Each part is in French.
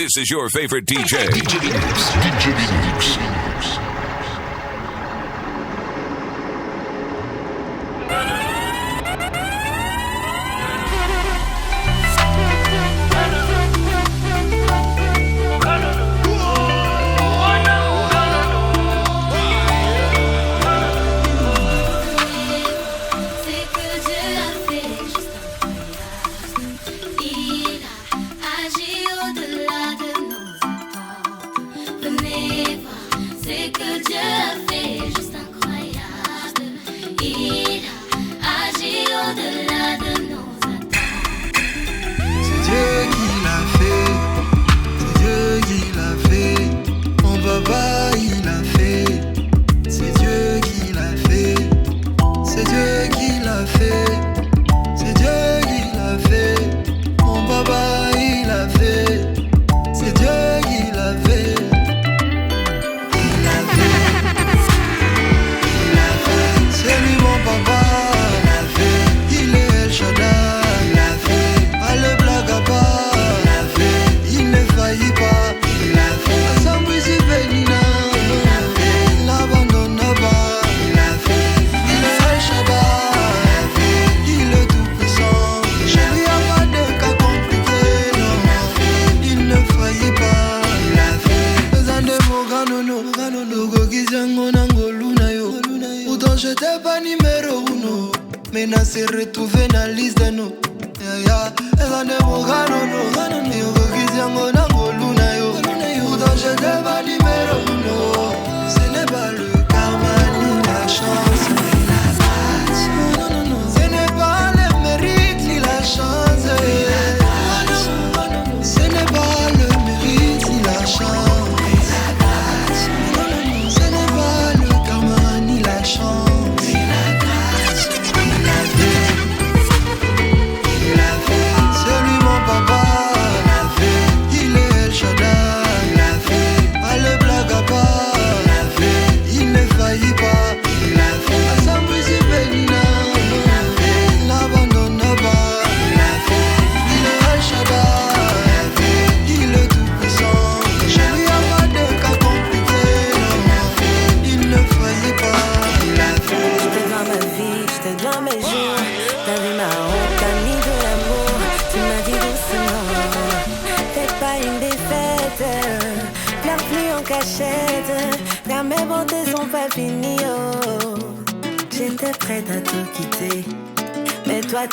This is your favorite DJ. DJ Linux. DJ Linux.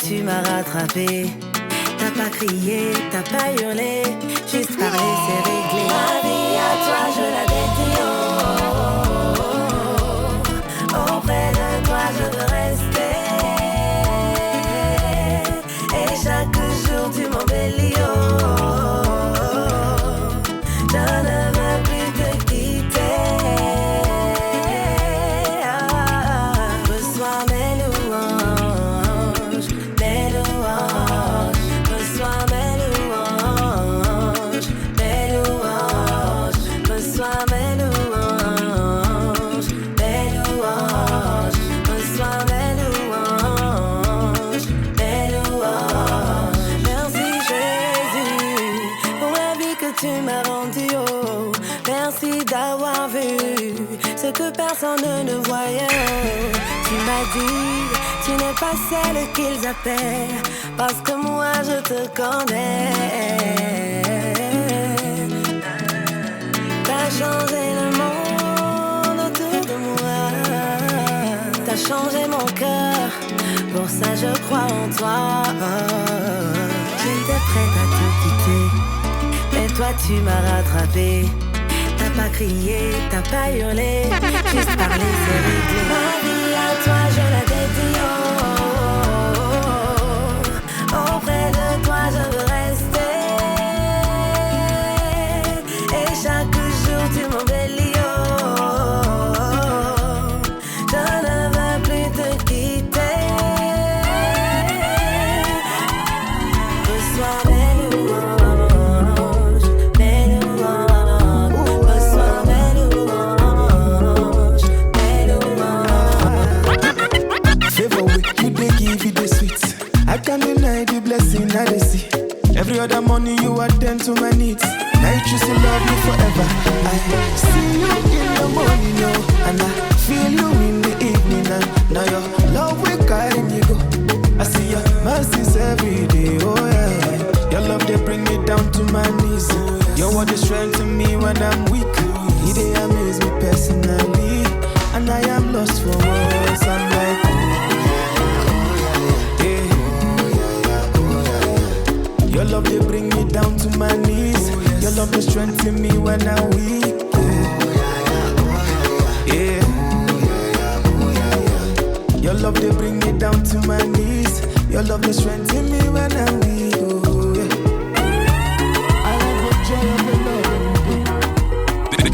Tu m'as rattrapé, t'as pas crié, t'as pas hurlé, juste parlé, c'est réglé. Ma vie à toi, je la dédie. Auprès de toi, je veux rester. Et chaque jour, tu m'embellis. Je ne veux plus te quitter. Reçois mes louanges. Reçois mes louanges, reçois mes louanges, reçois mes louanges. Merci Jésus pour la vie que tu m'as rendue. Oh, merci d'avoir vu ce que personne ne voyait. Oh, tu m'as dit, tu n'es pas celle qu'ils appellent, parce que moi je te connais. T'as changé le monde autour de moi. T'as changé mon cœur, pour ça je crois en toi. J'étais prête à te quitter, mais toi tu m'as rattrapé. T'as pas crié, t'as pas hurlé, juste parlé, c'est réglé. Ma vie à toi je la dédie. Auprès de toi je veux rester. Et chaque jour tu m'embellis. Je ne veux plus te quitter. Reçois mes louanges, mes louanges. Reçois mes louanges, mes louanges. Favor with you Now you choose to love me forever. I see you in the morning, yo, and I feel you in the evening. And now your love will carry me go. I see your mercies every day, oh yeah. Your love, they bring me down to my knees. Your word is strength to me when I'm weak. They amaze me personally, and I am lost for words. I'm like, your love, they bring me down to my knees. Your love, they strengthen me when I'm weak. Your love, they bring me down to my knees. Your love, they strengthen me when I'm weak. I have a joy of the Lord.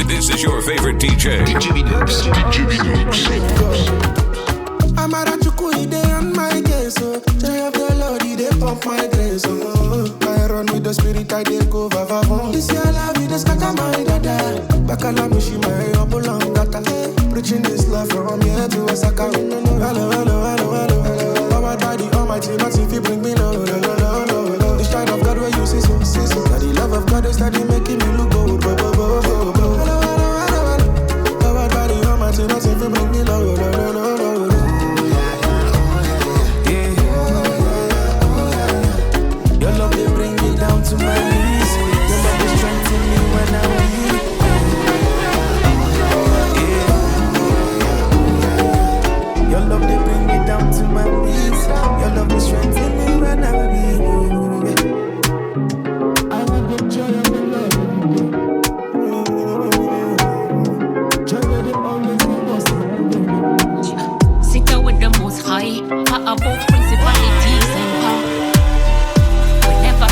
This is your favorite DJ. DJ Linux. DJ Linux. I'm a Rachuku, they on my case, so joy of the Lord, they pump my grace, oh. I run with the spirit, I dey go vavavon. This year love, they scatter my dada. Bakala mishi my obulong gata. Preaching this love from here to Osaka. Hello, hello, hello, hello, hello. Power by the Almighty, if you bring me low, low, low, low, low. The shine of God where you see so. Now the love of God is steady making me look good, bo, bo, bo, bo, bo. Hello, hello, hello, hello. Power by the Almighty, if you bring me low, low, low, low, low. Your love, they bring me down to my knees. Your love, they strengthen me when I'm weak. Your love, they bring me down to my knees. Your love, they strengthen me when I'm weak. I want the joy of the Lord. Joy of the always was. Sit down with the most high, far above principalities and power.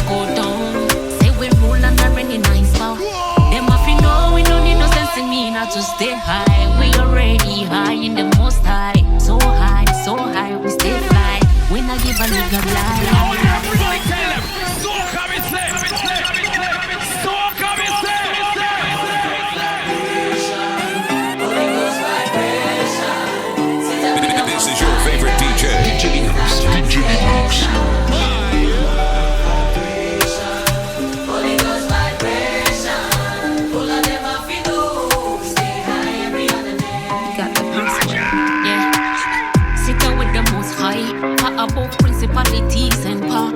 Go down, say we rule and are any nice power. Them have to know we don't need no sense in me not to stay high. We already high in the most high. So high, we stay fly. We not give a nigga blind. This is your favorite DJ. DJ Linux. DJ Linux. Above principalities and power,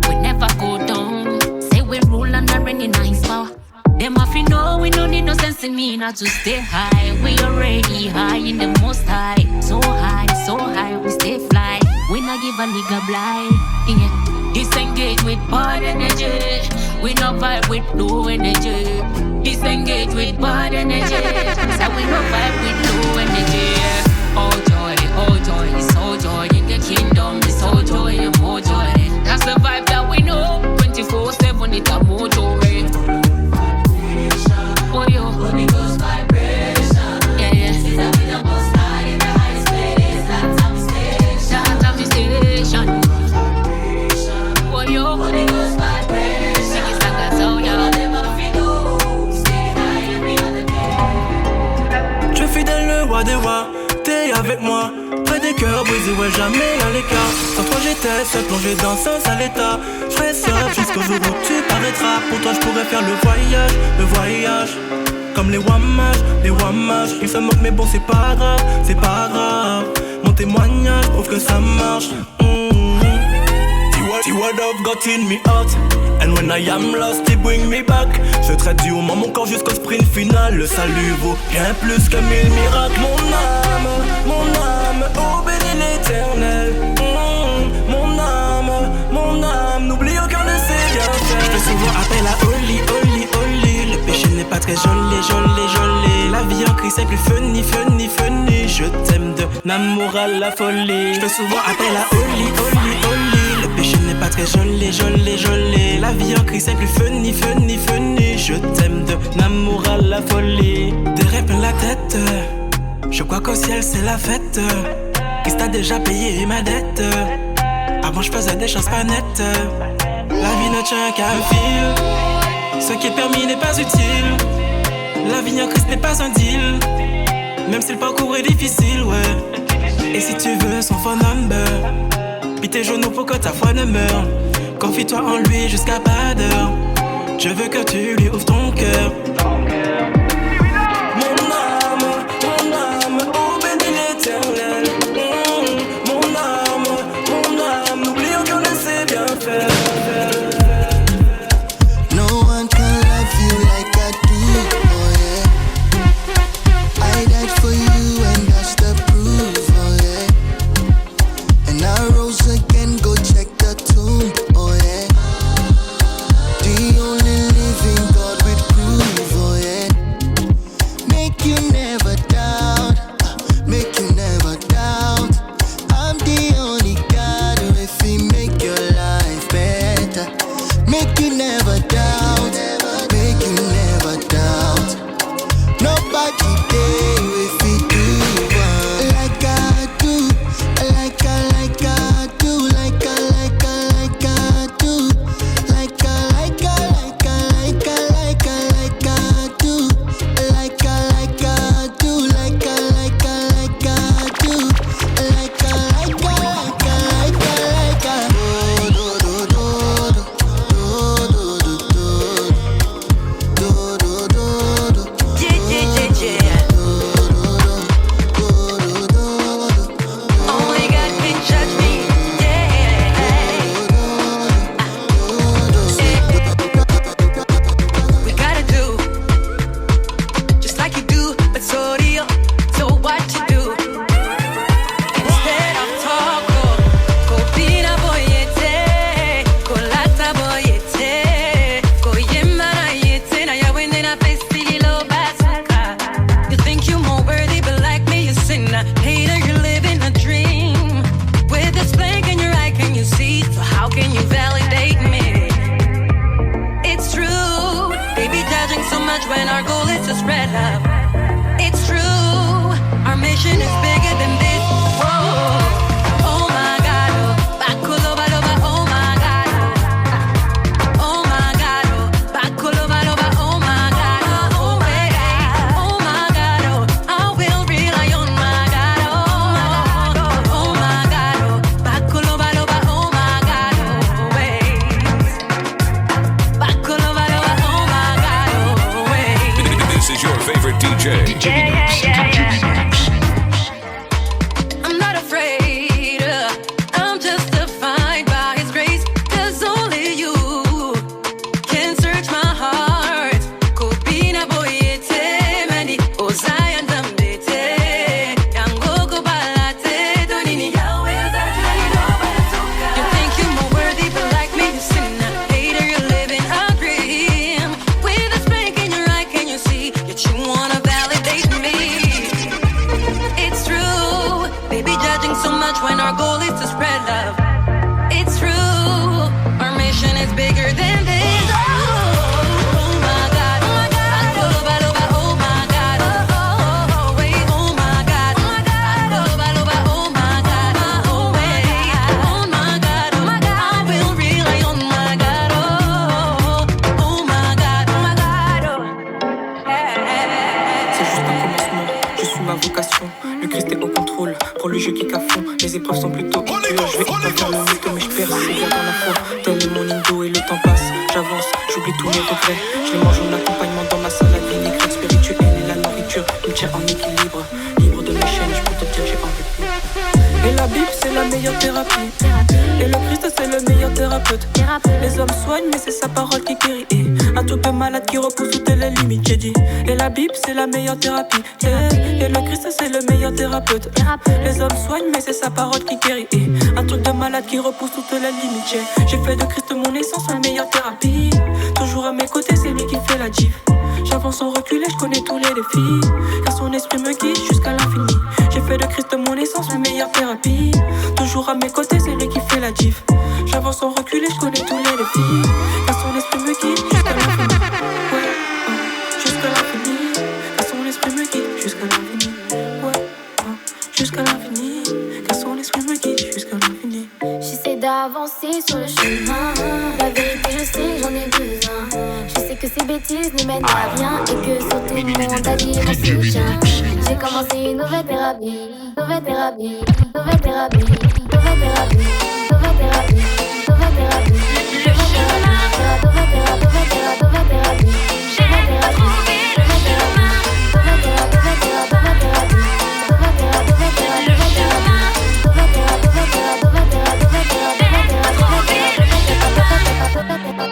we never go down. Say we rule under any nice power. Them have to know we don't need no sense in me not to stay high. We already high in the most high. So high, we stay fly. We not give a nigga blind. Yeah. Disengage with bad energy. We not vibe with low energy. Disengage with bad energy. So we not vibe with low energy. Oh joy, so joy in the kingdom, it's so joy and more joy. That's the vibe that we know. 24/7, it's a more joy. Oh yo, Holy Ghost vibration. Yeah. See that we the most high in the highest place. That's our station. Oh yo, Holy Ghost vibration. Sing it like a soul, yo. Stay high every other day. Je suis fidèle, le roi des rois. T'es avec moi, près des cœurs brisés, ouais, jamais à l'écart. Sans toi j'étais seul, plongé dans un sale état. Je ferai surf jusqu'au jour où tu paraîtras. Pour toi je pourrais faire le voyage. Comme les Wamash, ils se moquent mais bon c'est pas grave. Mon témoignage prouve que ça marche. See what I've got in me heart. And when I am lost, it bring me back. Je traite du haut mon corps jusqu'au sprint final. Le salut vaut bien plus que 1000 miracles. Mon âme, oh bénis l'éternel. Mon âme, n'oublie aucun de ses bienfaits. Je fais souvent appel à Oli. Le péché n'est pas très joli. La vie en Christ est plus funny. Je t'aime de amour à la folie. Je fais souvent appel à Oli. Le péché n'est pas très joli. La vie en Christ est plus funny. Je t'aime de amour à la folie. Des rêves plein la tête. Je crois qu'au ciel c'est la fête. Christ a déjà payé ma dette. Avant je faisais des choses pas nettes. La vie ne tient qu'à un fil. Ce qui est permis n'est pas utile. La vie en Christ n'est pas un deal. Même si le parcours est difficile, ouais. Et si tu veux son phone number, pis tes genoux pour que ta foi ne meure. Confie-toi en lui jusqu'à pas d'heure. Je veux que tu lui ouvres ton cœur. Mon âme, oh bénis l'éternel. Mon âme, n'oublions qu'on le sait bien faire. No one can love you like I do, oh yeah. I died for you and that's the proof, oh yeah. And I rose again, go check the tomb, oh yeah. The only living God with proof, oh yeah. Make you never doubt, make you never doubt. I'm the only God who if he make your life better. Make you never doubt, make you never doubt. Nobody there if he do like I do, like I do, like I do, like I do, like I do, like Only God can judge me, we gotta do just like you do, but so do you. So what you do? Instead of talk, kopina boyete, kolata boyete, koyemana yete, na ya wende na pesti lo basuka. You think you're more worthy, but like me, you sinner. Hater, you're living a dream. With this blank in your eye, can you see? So how can you validate me? It's true, baby, judging so much when our goal is to spread love. It's true, our mission is bigger than this. Whoa. Oh my God, oh, bakuloba loba, oh my God, oh my God, oh, bakuloba loba, oh my God, oh hey, oh my God, oh, I will rely on my God, oh my God, oh, bakuloba loba, oh my God, oh hey, bakuloba loba, oh my God, oh hey. This is your favorite DJ. I'm not afraid, I'm justified by His grace. 'Cause only you can search my heart. Kopina boyete, mandi ozayan dambete, yango balate, donini Yahweh azajani no basuka. You think you're more worthy, but like me, you sinner. Hater, you're living a dream. With a spank in your eye, can you see? Yet you wanna validate me. It's true, baby, judging so much when our goal is to spread love. It's true, our mission is bigger than this. Oh my God, oh my God, loba loba, oh my God, oh wait, oh my God, loba loba, oh my God, oh wait, oh my God, I will rely on my God, oh my God, C'est juste un commencement, je suis ma vocation. Le Christ est au contrôle, pour le jeu qui à fond. Les épreuves sont plutôt dures, je vais pas faire le mytho, mais je persévère dans la foi. Tel est mon indo et le temps passe, j'avance, j'oublie tous mes regrets. Je les mange en accompagnement dans ma salade vinaigrette spirituelle et la nourriture me tient en équilibre. Libre de mes chaînes, je peux te dire j'ai envie de vivre. Et la Bible c'est la meilleure thérapie, et le Christ c'est le meilleur thérapeute. Les hommes soignent mais c'est sa parole qui guérit. Un truc de malade qui repousse toutes les limites, j'ai dit. Et la Bible c'est la meilleure thérapie, et le Christ c'est le meilleur thérapeute. Les hommes soignent mais c'est sa parole qui guérit. Un truc de malade qui repousse toutes les limites. J'ai fait de Christ mon essence, la meilleure thérapie. Toujours à mes côtés c'est lui qui fait la diff. J'avance sans reculer, je connais tous les défis, car son esprit me guide jusqu'à l'infini. J'ai fait de Christ mon essence, la meilleure thérapie. Toujours à mes côtés c'est lui qui fait la diff. J'avance sans reculer, je connais tous les défis, car son esprit me guide jusqu'à l'infini. Ouais, jusqu'à l'infini, car son esprit me guide jusqu'à l'infini. Ouais, jusqu'à l'infini, car son esprit me guide jusqu'à l'infini. J'essaie d'avancer sur le chemin. La vérité, je sais, j'en ai besoin. Je sais que ces bêtises ne mènent à rien et que surtout mon daddy mon soutien. J'ai commencé une nouvelle thérapie, nouvelle thérapie, nouvelle thérapie, nouvelle thérapie, nouvelle thérapie, nouvelle thérapie, nouvelle thérapie, nouvelle thérapie, nouvelle thérapie.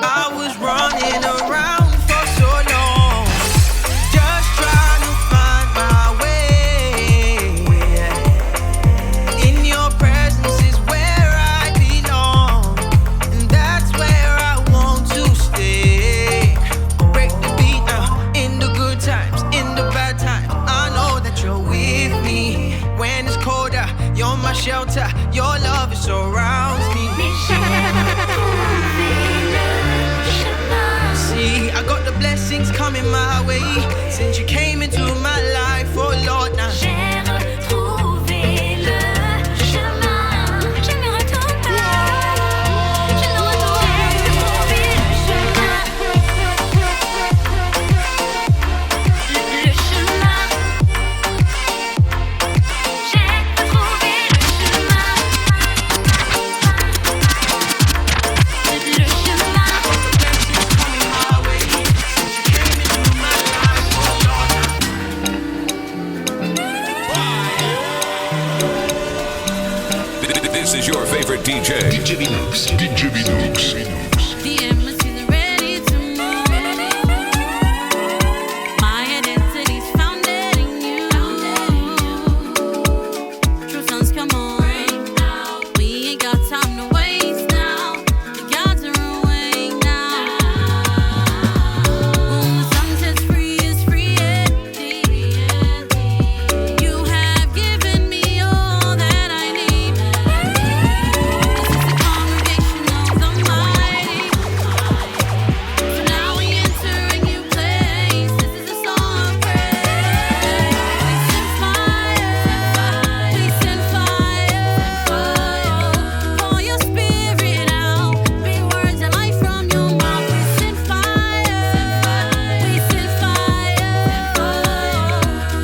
I was running around for so long, just trying to find my way. In your presence is where I belong, and that's where I want to stay. Break the beat now, in the good times, in the bad times. I know that you're with me. When it's colder, you're my shelter. Your love surrounds me. See, I got the blessings coming my way since you came into my life, oh Lord, now. J'ai retrouvé le chemin. Je ne retourne pas. Je ne retourne pas. Le chemin. Le chemin. J'ai retrouvé le chemin. Le chemin. This is your favorite DJ. DJ Vinox. DJ Vinox. The embassy is ready to move. My identity's founded in you. True sons, come on. We ain't got time to waste now. The gods are away now. When the sun sets free is free indeed. You have given me all that I need. This is a congregation of the mighty. So now we enter a new place. This is a song of praise. We send fire. Pour your spirit out. Bring words of life from your mouth. We send fire. We send fire.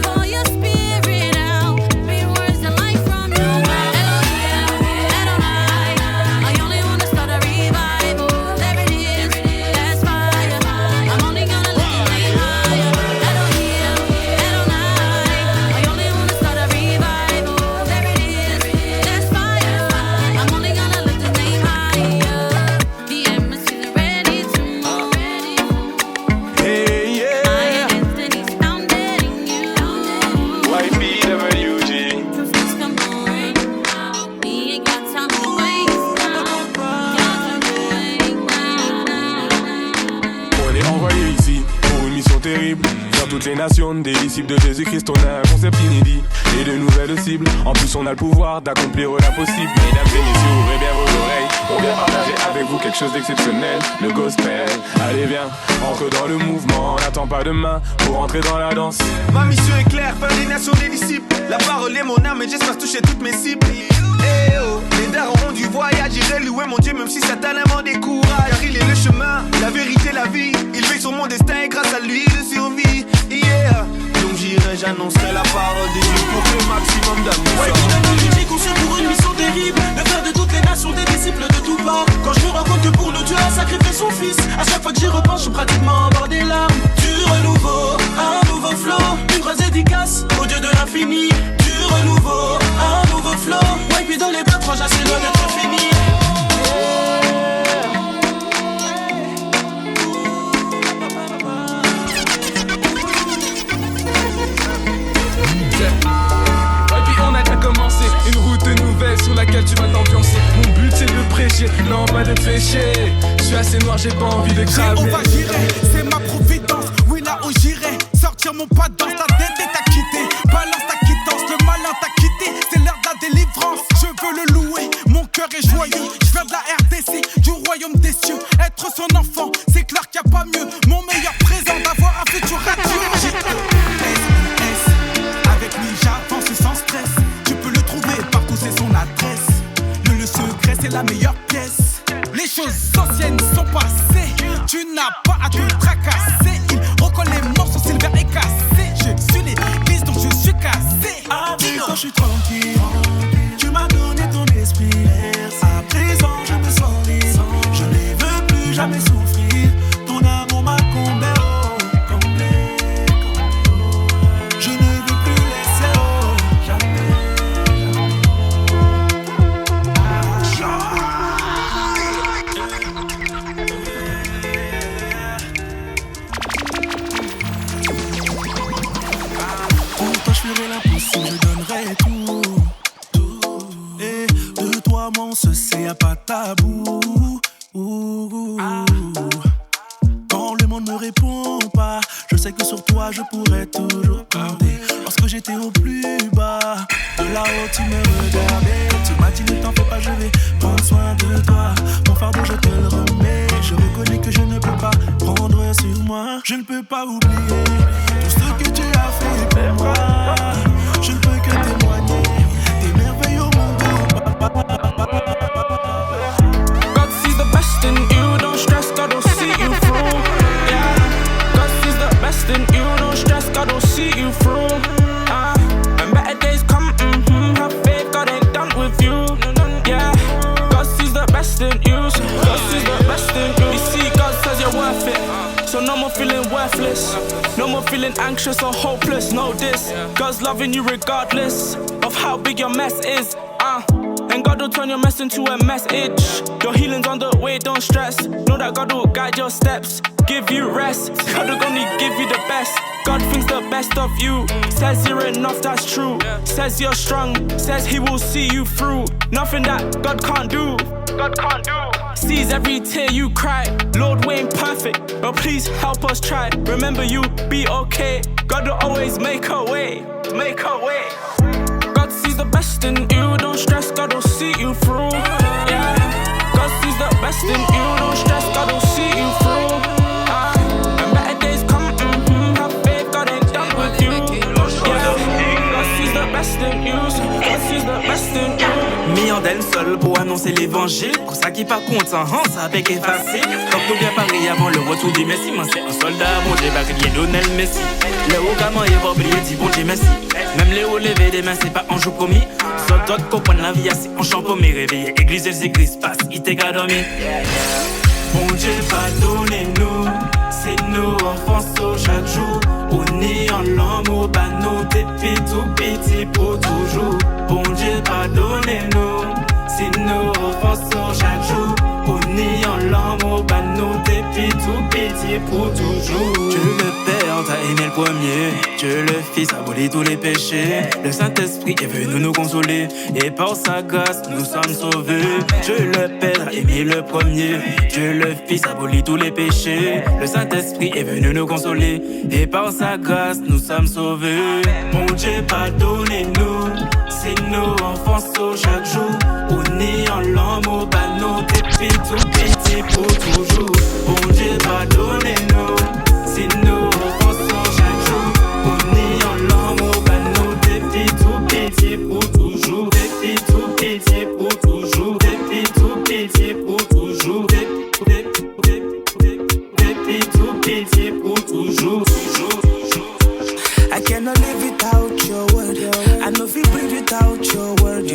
Pour your spirit out. Bring words of life from your mouth. Elohim, Adonai, I only wanna start a revival. There it is, that's fire. I'm only gonna lift your name higher. Elohim, Adonai, I only wanna start a revival. There it is, that's fire. I'm only gonna lift your name higher. The embassy is ready to move. Hey, yeah. My identity's founded in you. YPWG. Come on, we ain't got time to waste now. Gods are away now. On est envoyé ici pour une mission terrible. Vers toutes les nations, des disciples de Jésus-Christ, on a un concept inédit et de nouvelles cibles. En plus, on a le pouvoir d'accomplir l'impossible. Mesdames et messieurs, ouvrez bien vos oreilles. On vient partager avec vous quelque chose d'exceptionnel, le gospel. Allez, viens, entre dans le mouvement. On n'attend pas demain pour entrer dans la danse. Ma mission est claire, faire des nations des disciples. La parole est mon âme et j'espère toucher toutes mes cibles. Eh oh, les darons ont du voyage, j'irai louer mon Dieu même si Satan m'en décourage. Car il est le chemin, la vérité, la vie. Il veille sur mon destin et grâce à lui je survis. Yeah, donc j'irai, j'annoncerai la parole de Dieu pour que le maximum d'amour. Ouais, PWG conçu pour une mission terrible. Le frère de toutes les nations, des disciples de tout part. Quand je me rends compte que pour nous Dieu a sacrifié son fils. À chaque fois que j'y repense, je suis pratiquement en bord des larmes. Du renouveau, un nouveau flow. Une grosse dédicace au Dieu de l'infini. Du renouveau, un nouveau flow. Ouais, puis dans les bras, trois c'est loin d'être fini. Et puis on a déjà commencé une route nouvelle sur laquelle tu vas t'ambiancer. Mon but c'est de prêcher, non pas de pécher. Je suis assez noir, j'ai pas envie de cramer. On va gérer, c'est ma providence. Oui là où j'irai, sortir mon pas dans ta tête t'a quitté. Balance ta quittance, le malin t'a quitté. C'est l'heure de la délivrance, je veux le louer. Mon cœur est joyeux, je viens de la RDC, du royaume des cieux. Être son enfant, c'est clair qu'il n'y a pas mieux. Mon meilleur présent d'avoir un futur radieux. J-E-S-I-S, avec lui j'avance sans stress. Tu peux le trouver partout, c'est son adresse. Le secret c'est la meilleure pièce. Les choses anciennes sont passées. Tu n'as pas à te tracasser. Il recolle les morceaux, Silver est cassé. J'ai à bout. Quand le monde me répond pas, je sais que sur toi je pourrais toujours compter. Lorsque j'étais au plus bas, de là-haut tu me regardais. Tu m'as dit ne t'en fais pas, je vais prendre soin de toi. Mon fardeau je te le remets. Je reconnais que je ne peux pas prendre sur moi. Je ne peux pas oublier tout ce que tu as fait pour moi. Je ne peux que témoigner tes merveilles au monde. God sees the best in you, don't stress, God will see you through. Yeah, God sees the best in you, don't stress, God will see you through. When better days come, have faith, God ain't done with you. Yeah, God sees the best in you, so God sees the best in you. You see, God says you're worth it, so no more feeling worthless, no more feeling anxious or hopeless. Know this, God's loving you regardless of how big your mess is. And God will turn your mess into a message. Your healing's on the way, don't stress. Know that God will guide your steps, give you rest. God will only give you the best. God thinks the best of you. Says you're enough, that's true. Says you're strong, says he will see you through. Nothing that God can't do, God can't do. Sees every tear you cry. Lord, we ain't perfect, but please help us try. Remember you, be okay. God will always make a way, make a way. God sees the best in you, don't stress, God will see you through. Yeah, God sees the best in you, don't stress, God will see you through. And better days come, have faith, God ain't done with you. Yeah, God sees the best in you, so God sees the best in you. Mis en dalle seul pour annoncer l'évangile. Pour ça qui pas content, ça avec est facile. Comme tout bien pareil avant le retour du Messie. Moi c'est un soldat, mon Dieu, barrière Lionel Messi. Le haut gamin est pas oublié, dit bon Dieu merci. Même les hauts levés des mains, c'est pas un jour promis. Soit d'autres comprennent la vie, c'est un champ pour me réveiller. Église et églises passe, il t'est qu'à dormir. Bon Dieu, pardonnez-nous. C'est nous, enfants, chaque jour. On est en l'amour, bah nous, depuis tout petit pour toujours. Bon Dieu, pardonnez-nous. C'est nous, enfants, chaque jour. On est en l'amour, bah nous, depuis tout petit pour toujours. Dieu le Père t'a aimé le premier. Dieu le Fils a aboli tous les péchés. Le Saint-Esprit est venu nous consoler. Et par sa grâce, nous sommes sauvés. Dieu le Père a aimé le premier. Dieu le Fils a aboli tous les péchés. Le Saint-Esprit est venu nous consoler. Et par sa grâce, nous sommes sauvés. Mon Dieu, pardonnez-nous. C'est nos enfants chaque jour. On est en l'amour, bah nous, depuis tout petit pour toujours. Bon Dieu, pardonnez-nous. C'est nos enfants chaque jour. On est en l'amour, bah nous, depuis tout petit pour toujours. Depuis tout petit pour toujours. Depuis tout petit pour toujours. Depuis tout petit pour toujours. I cannot live without your word. I know if you breathe without your word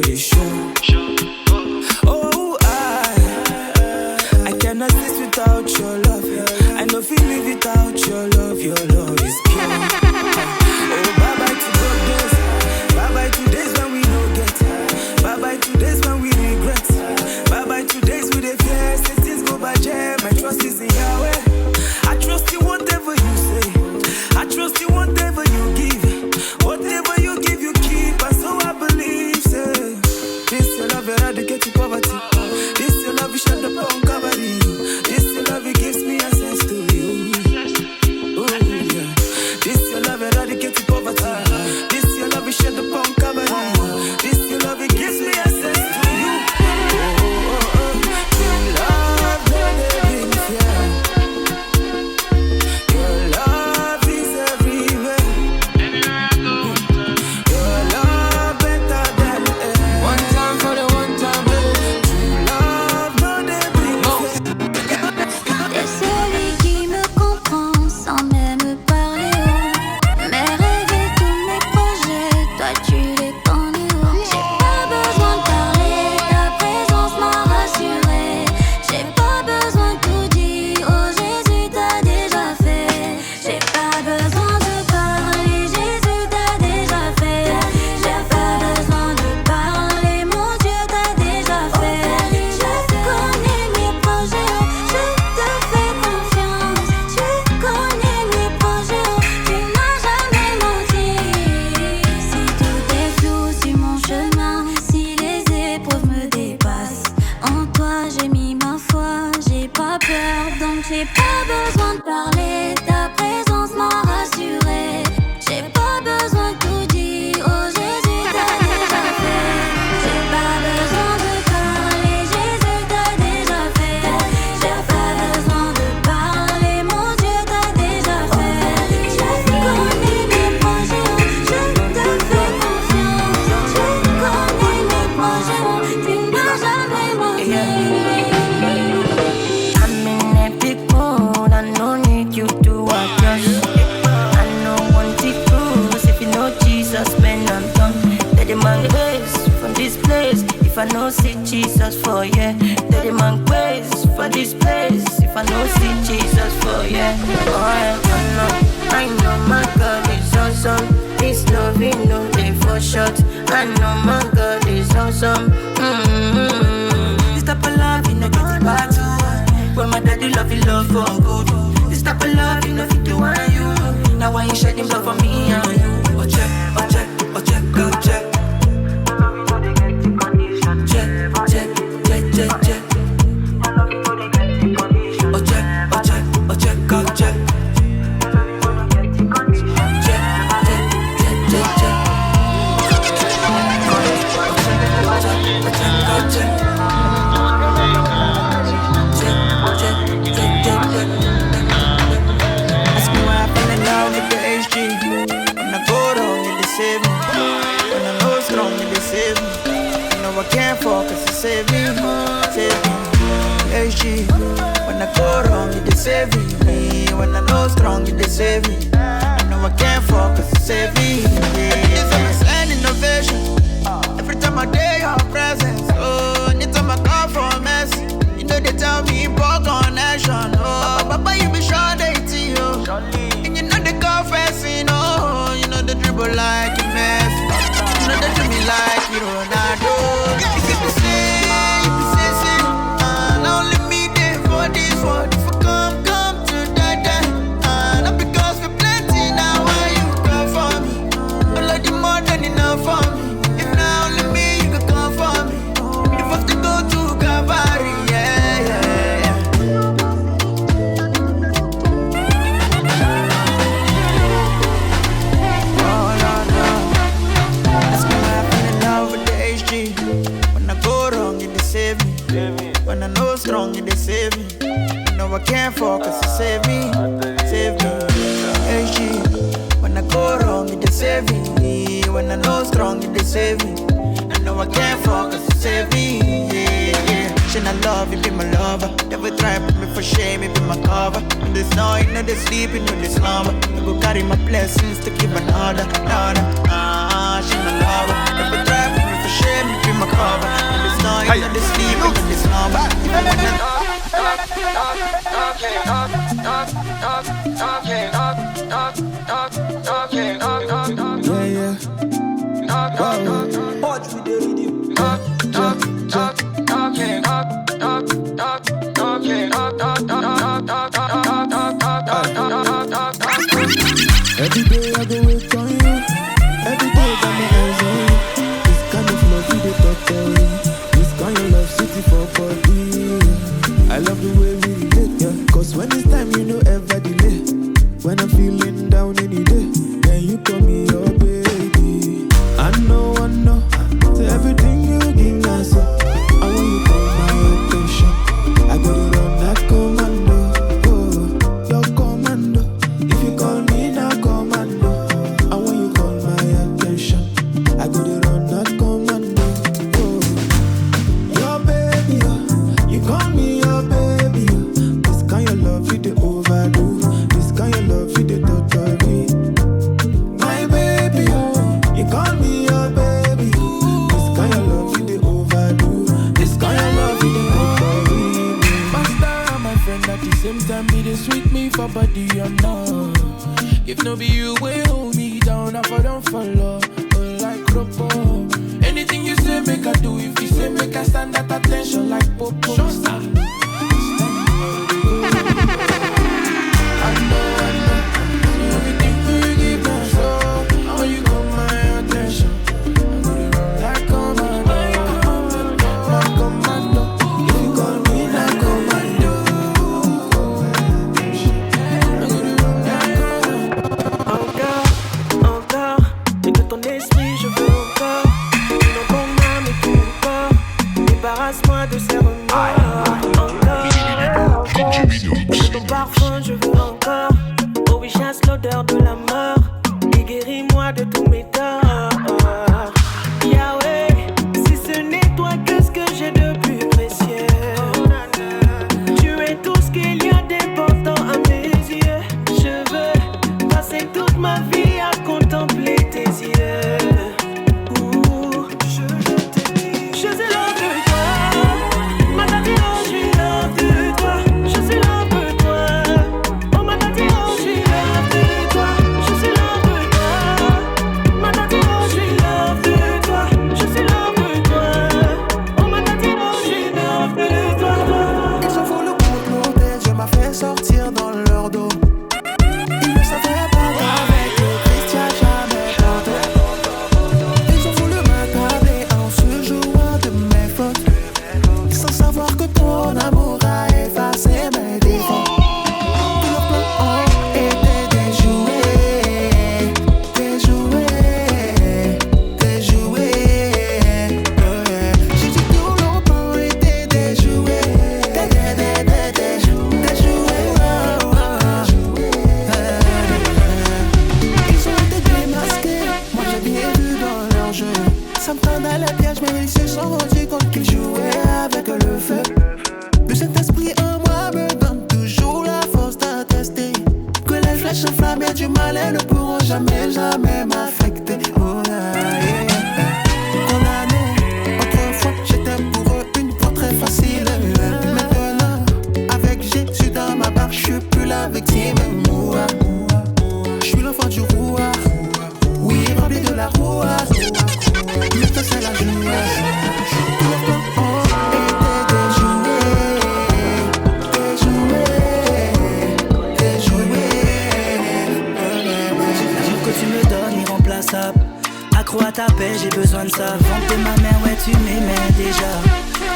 is sure. Oh, I cannot exist without your love. I know if you live without your love is pure. Oh, bye bye to good days. Bye bye to days when we don't get. Bye bye to days when we regret. Bye bye to days with the fear. Say things go by jam. My trust is in Yahweh. I trust you whatever you say. I trust you whatever you give. Whatever you give, you keep. And so I believe, say, this your love eradicates poverty. This your love you shed upon Calvary. This your love it gives me access to you. no see Jesus for yeah. Daddy man praise for this place. If I no see Jesus for yeah. Oh, I know my God is awesome. This love ain't no day for short. I know my God is awesome. This type of love, you know, get it back to. When my daddy love for good. This type of love, you know, fit you and you. Now why you shedding blood for me and you? Oh check, oh check, oh check, go check. Check, check, check, check, check. Oh check, oh check, oh check, go check. Check, check, check, check, check. Ask me why I fell in love with the HG. When I go wrong, it they save me. When I know strong, it they save me. I know I can't fall, cause it save me. Save me, HG. When I go wrong, it they save me. When I know strong, it they save me. I know I can't fall, cause it save me. It's an innovation. Every time I day your presence. Oh, anytime I call for a mess. You know they tell me poor connection. Oh, Papa, you be sure they see you. And you know they confessing. Oh, you know they dribble like a mess. You know they do me like you Ronaldo. You keep me say, not only me there for this world. If I come to die. Not because we're plenty now. Why you come for me? I love you more than enough for me. If not only me, you could come for me. If I have to go to Calvary, yeah. Oh, no. Ask me why I fell in love with the HG. When I go wrong, it they save me. When I know strong, it they save me. I know I can't fall, cause it save me. Save me, HG. When I go wrong, it they save me. When I know strong, it they save me. I know I can't fall, cause it save me. Yeah. Should I love you, be my lover. Never try put me for shame, you be my cover. When there's no, you know they sleep, you know they slumber. I go carry my blessings to give another. She my lover. Never try put me for shame, you be my cover. When there's no, you know they sleep, you know they slumber. Every day I go wait on you. Every day got my eyes on you. This kind of love you dey talk for me. This kind of love city for body. I love the way we relate, yeah. Cause when it's time you know ever delay. When I'm feeling down any day, then you call me your baby. I know. So everything you give me, so I want you call my attention. I got it on that commando. Oh, your commando. If you call me now commando, I want you call my attention. I got it on that commando. Oh, your baby, oh. You call me your baby, oh. This kind of love you the overdo. This kind of love you the totally. My baby, oh. You call me your baby. This kind of love you the overdo. This kind of love you the totally. Master and my friend at the same time be the sweet me for body or not. If no be you, will hold me down. I for don't follow. Oh, like Ropo. Anything you say, make I do. If you say, make I stand at attention like Popo. I know. Everything you give me, so I want you got my attention. I got it wrong like commando. My commando. If you call me like commando. Encore, et que ton esprit je veux encore. Dans ton âme et ton corps, débarrasse-moi de ces remords. Encore, que ton parfum je veux encore. Oh oui, chasse l'odeur de la mort et guéris-moi de tous mes torts. Yahweh, si ce n'est toi, qu'est-ce que j'ai de plus précieux? Tu es tout ce qu'il y a d'important à mes yeux. Je veux passer toute ma vie à contempler tes yeux. Je te dis, je sais love you. flèches enflammées du malin ne pourront jamais, jamais m'affecter. Oh là, yeah. Condamné, autrefois j'étais pour eux une peau très facile. Maintenant, avec Jésus dans ma barque, je suis plus la victime. Je suis l'enfant du roi, oui, rempli de la rouasse. Maintenant c'est la joie. Tous les plans ont été déjoués. L'amour que tu me donnes irremplaçable. Accro à ta paix, j'ai besoin de ça. Vente ma mère, ouais tu m'aimais déjà.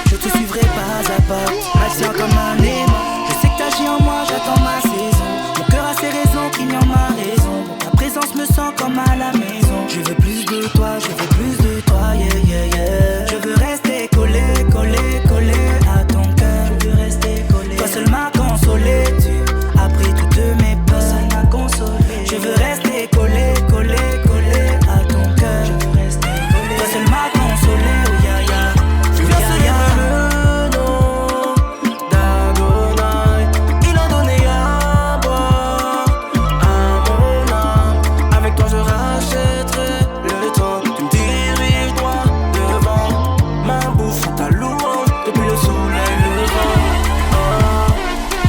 Je te suivrai pas à pas, patient comme un aimant. Je sais que t'agis en moi, j'attends ma saison. Mon cœur a ses raisons, ignorent ma raison. Ta présence me sent comme à la maison. Je veux plus de toi, je veux plus de toi, yeah yeah yeah. Je veux rester collé, collé, collé à ton cœur. Je veux rester collé. Toi seul m'a consolé, tu as pris toutes mes peurs. Seul m'a consolé. Je veux rester collé, collé, collé à ton cœur. Je veux rester collé. Toi seul m'a consolé, oh yeah yeah. Tu viens salir le nom d'Adonai. Il a donné à boire à mon âme. Avec toi je rachèterai le temps. Tu me diriges droit devant. Ma bouche chante ta louange depuis le soleil levant.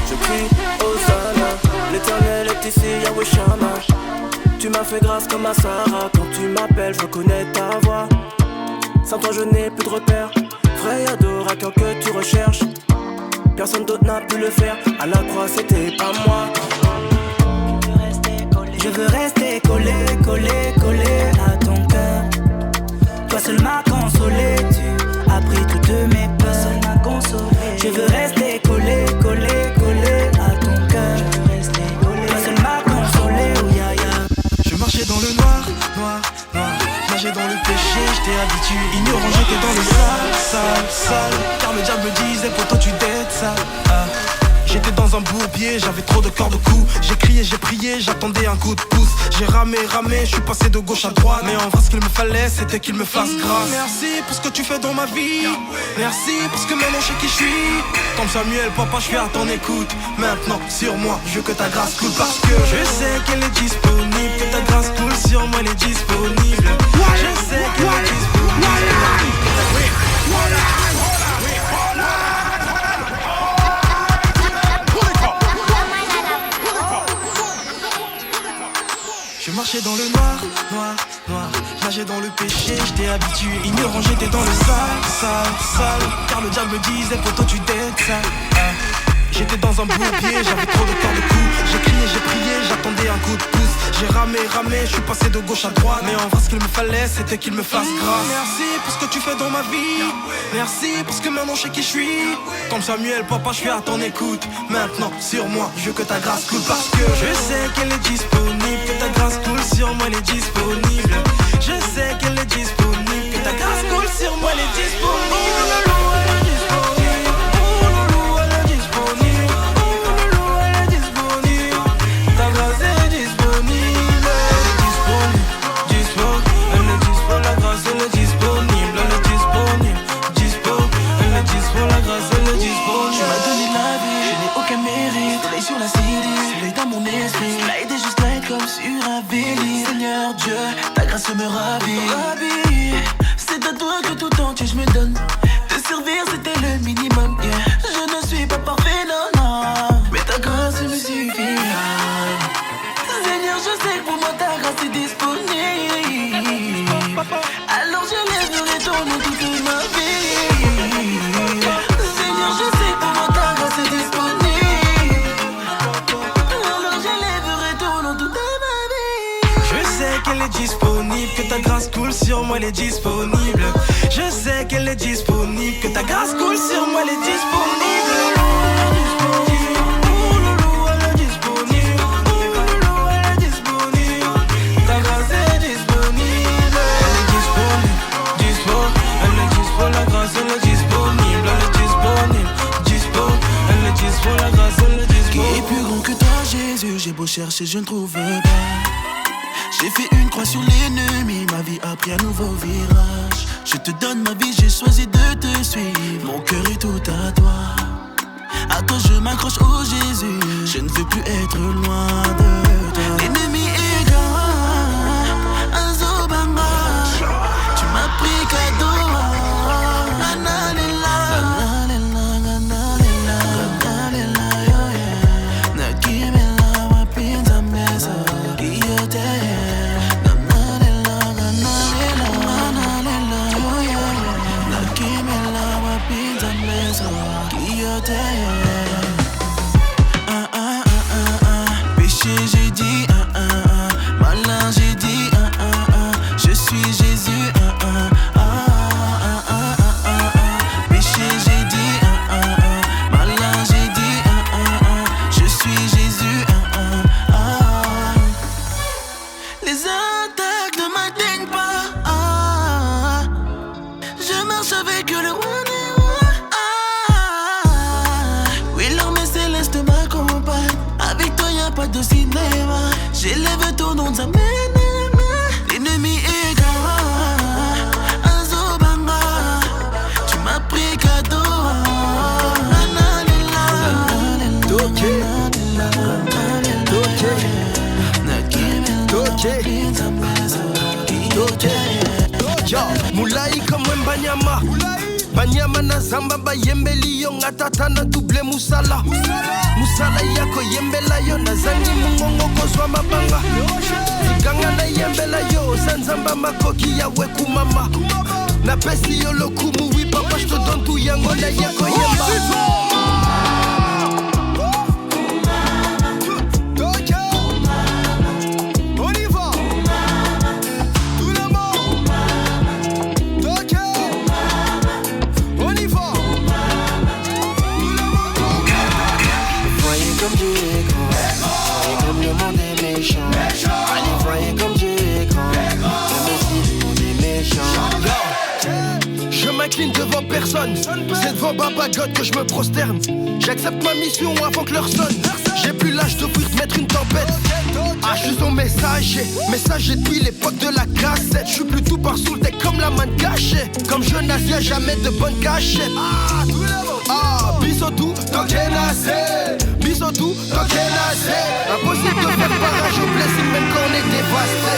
Je prie Hosanna, l'Éternel est ici, Yahweh Shammah. Tu m'as fait grâce comme à Sarah. Quand tu m'appelles, je reconnais ta voix. Sans toi je n'ai plus de repères. Vrai adorateur que tu recherches, personne d'autre n'a pu le faire. À la croix c'était pas moi. Je veux rester collé, collé, collé à ton cœur. Toi seul m'a consolé, tu as pris toutes mes peurs. Seul m'a consolé. Je veux rester collé, collé, collé à ton cœur. Je veux rester collé. Toi seul m'a consolé, oh ya ya. Je marchais dans le noir, noir, noir. Nageais dans le péché, j'étais habitué. Ignorant, j'étais dans le sale, sale, sale. Car le diable me disait, poto tu dettes ça. J'étais dans un bourbier, j'avais trop de corps de cou. J'ai crié, j'ai prié, j'attendais un coup de pouce. J'ai ramé, ramé, je suis passé de gauche à droite. Mais en vrai ce qu'il me fallait, c'était qu'il me fasse grâce. Merci pour ce que tu fais dans ma vie. Merci pour ce que maintenant je sais qui je suis. Comme Samuel, papa, je suis à ton écoute. Maintenant, sur moi, je veux que ta grâce coule. Parce que je sais qu'elle est disponible. Que ta grâce coule sur moi, elle est disponible. Je sais qu'elle est disponible. Je marchais dans le noir, noir, noir. Nageais dans le péché, j'étais habitué. Ignorant, j'étais dans le sale, sale, sale. Car le diable me disait, poto tu dettes ça. J'étais dans un bourbier, j'avais trop de corps de cou. J'ai crié, j'ai prié, j'attendais un coup de pouce. J'ai ramé, ramé, je suis passé de gauche à droite. Mais en vrai ce qu'il me fallait, c'était qu'il me fasse grâce. Merci pour ce que tu fais dans ma vie. Merci pour ce que maintenant je sais qui je suis. Comme Samuel, papa, je suis à ton écoute. Maintenant, sur moi, je veux que ta grâce coule. Parce que je sais qu'elle est disponible. Que ta grâce coule sur moi, elle est disponible. Je sais qu'elle est disponible. Que ta grâce coule sur moi, elle est disponible. Sur la CD, soleil dans mon esprit. Tu m'as aidé juste là être comme sur un bélier. Seigneur Dieu, ta grâce me ravit. C'est à toi que tout entier je me donne. Te servir c'était le minimum, yeah. Je ne suis pas parfait, non, non. Mais ta grâce me suffit. Seigneur, je sais que pour moi ta grâce est disponible. Alors je lèverai ton nom toute ma vie. Seigneur, je sais que pour moi ta grâce est disponible. Qu'elle est disponible, que ta grâce coule sur moi, elle est disponible. Je sais qu'elle est disponible, que ta grâce coule sur moi, elle est disponible. Elle est disponible, elle est disponible. Ta grâce est disponible. Elle est disponible, dispo. Elle est dispo, la grâce elle est disponible. Elle est disponible, dispo. Elle est dispo, la grâce elle est disponible. Qui est plus grand que toi, Jésus? J'ai beau chercher, je ne trouve pas. J'ai fait une croix sur l'ennemi, ma vie a pris un nouveau virage. Je te donne ma vie, j'ai choisi de te suivre. Mon cœur est tout à toi. À toi je m'accroche, oh Jésus. Je ne veux plus être loin de toi. cinéma. J'élève ton nom de sa main. L'ennemi est grand. Azobanga, tu m'as pris cadeau. Moulai comme Mbanyama. Banyama na zamba ba yembeli yo ngatata na double musala. Musala yako yembela yo na zangi mungongo kozwa mabanga. Zikanga na yembela yo sanzamba makoki ya weku mama. Na pesi yo lokumu wi papa je te donne tout yango na yako yemba. Comme Dieu est grand, et comme le monde est méchant. Allez, voyez comme Dieu est grand, même si le monde est méchant. Je m'incline devant personne, c'est devant Baba God que je me prosterne. J'accepte ma mission avant que l'heure sonne. J'ai plus l'âge de fuir, de mettre une tempête. Ah, je suis son messager depuis l'époque de la cassette. Je suis plus tout par sous le deck comme la main cachée. Comme Jonas, y'a jamais de bonne cachette. Ah, bisotou, tant qu'elle a bisotou, tant qu'elle a impossible de faire barrage au blessing même quand on est dévasté.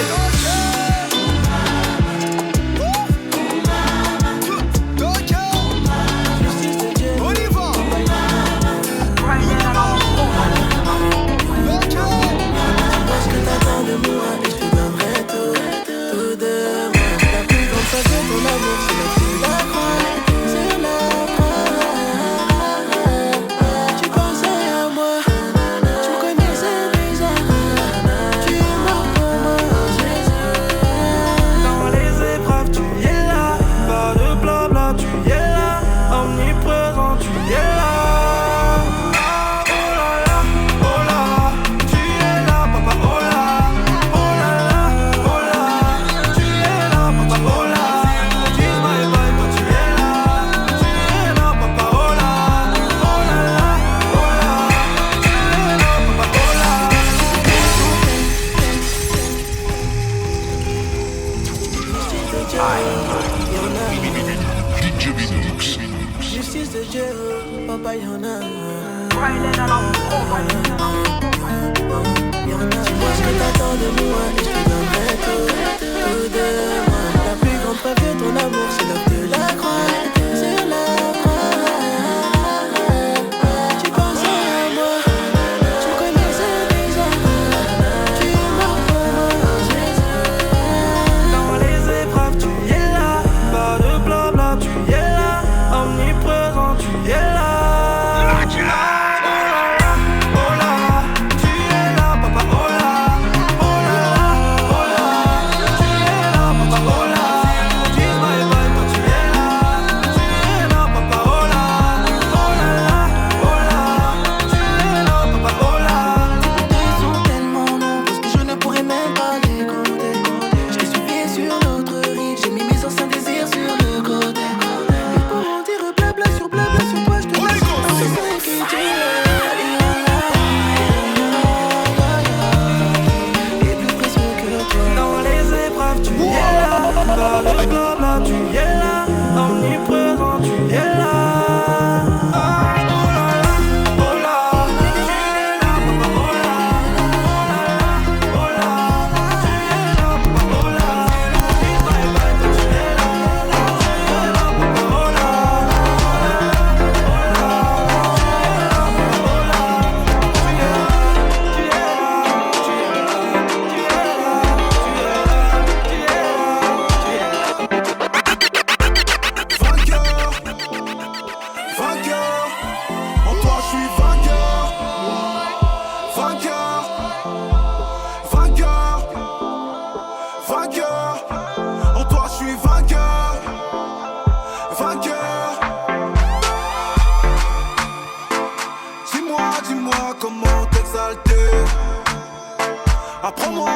Apprends-moi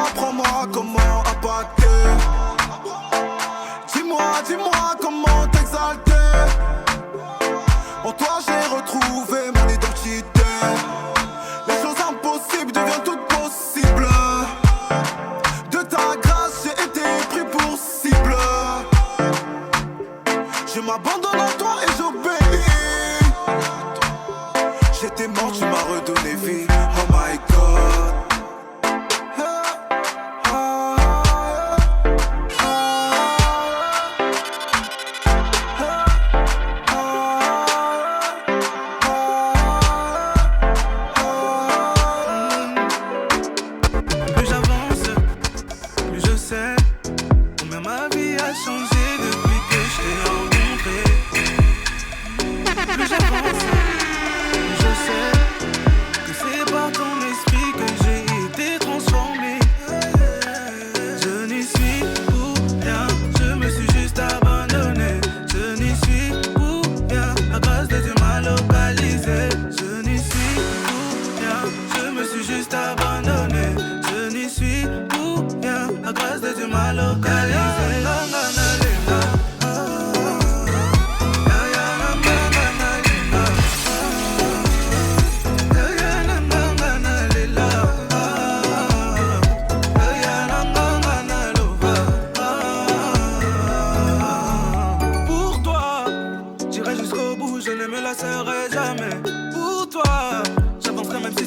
comment appâter. Dis-moi comment t'exalter. En toi j'ai retrouvé mon identité. Les choses impossibles deviennent toutes possibles.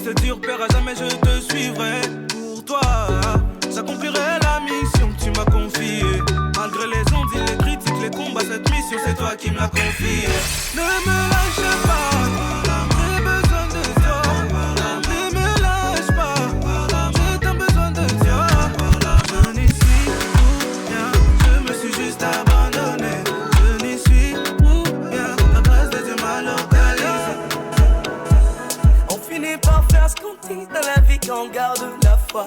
c'est dur, père, à jamais je te suivrai. Pour toi, j'accomplirai la mission que tu m'as confiée. Malgré les ondes, les critiques, les combats, cette mission, c'est toi qui me l'as confiée. Ne me lâche pas, j'ai besoin de toi. Ne me lâche pas, j'ai tant besoin de toi. Je n'y suis pour rien, je me suis juste abandonné. Je n'y suis pour rien, la grâce de Dieu m'a localisé. On finit par faire ce qu'on dit dans la vie quand on garde la foi.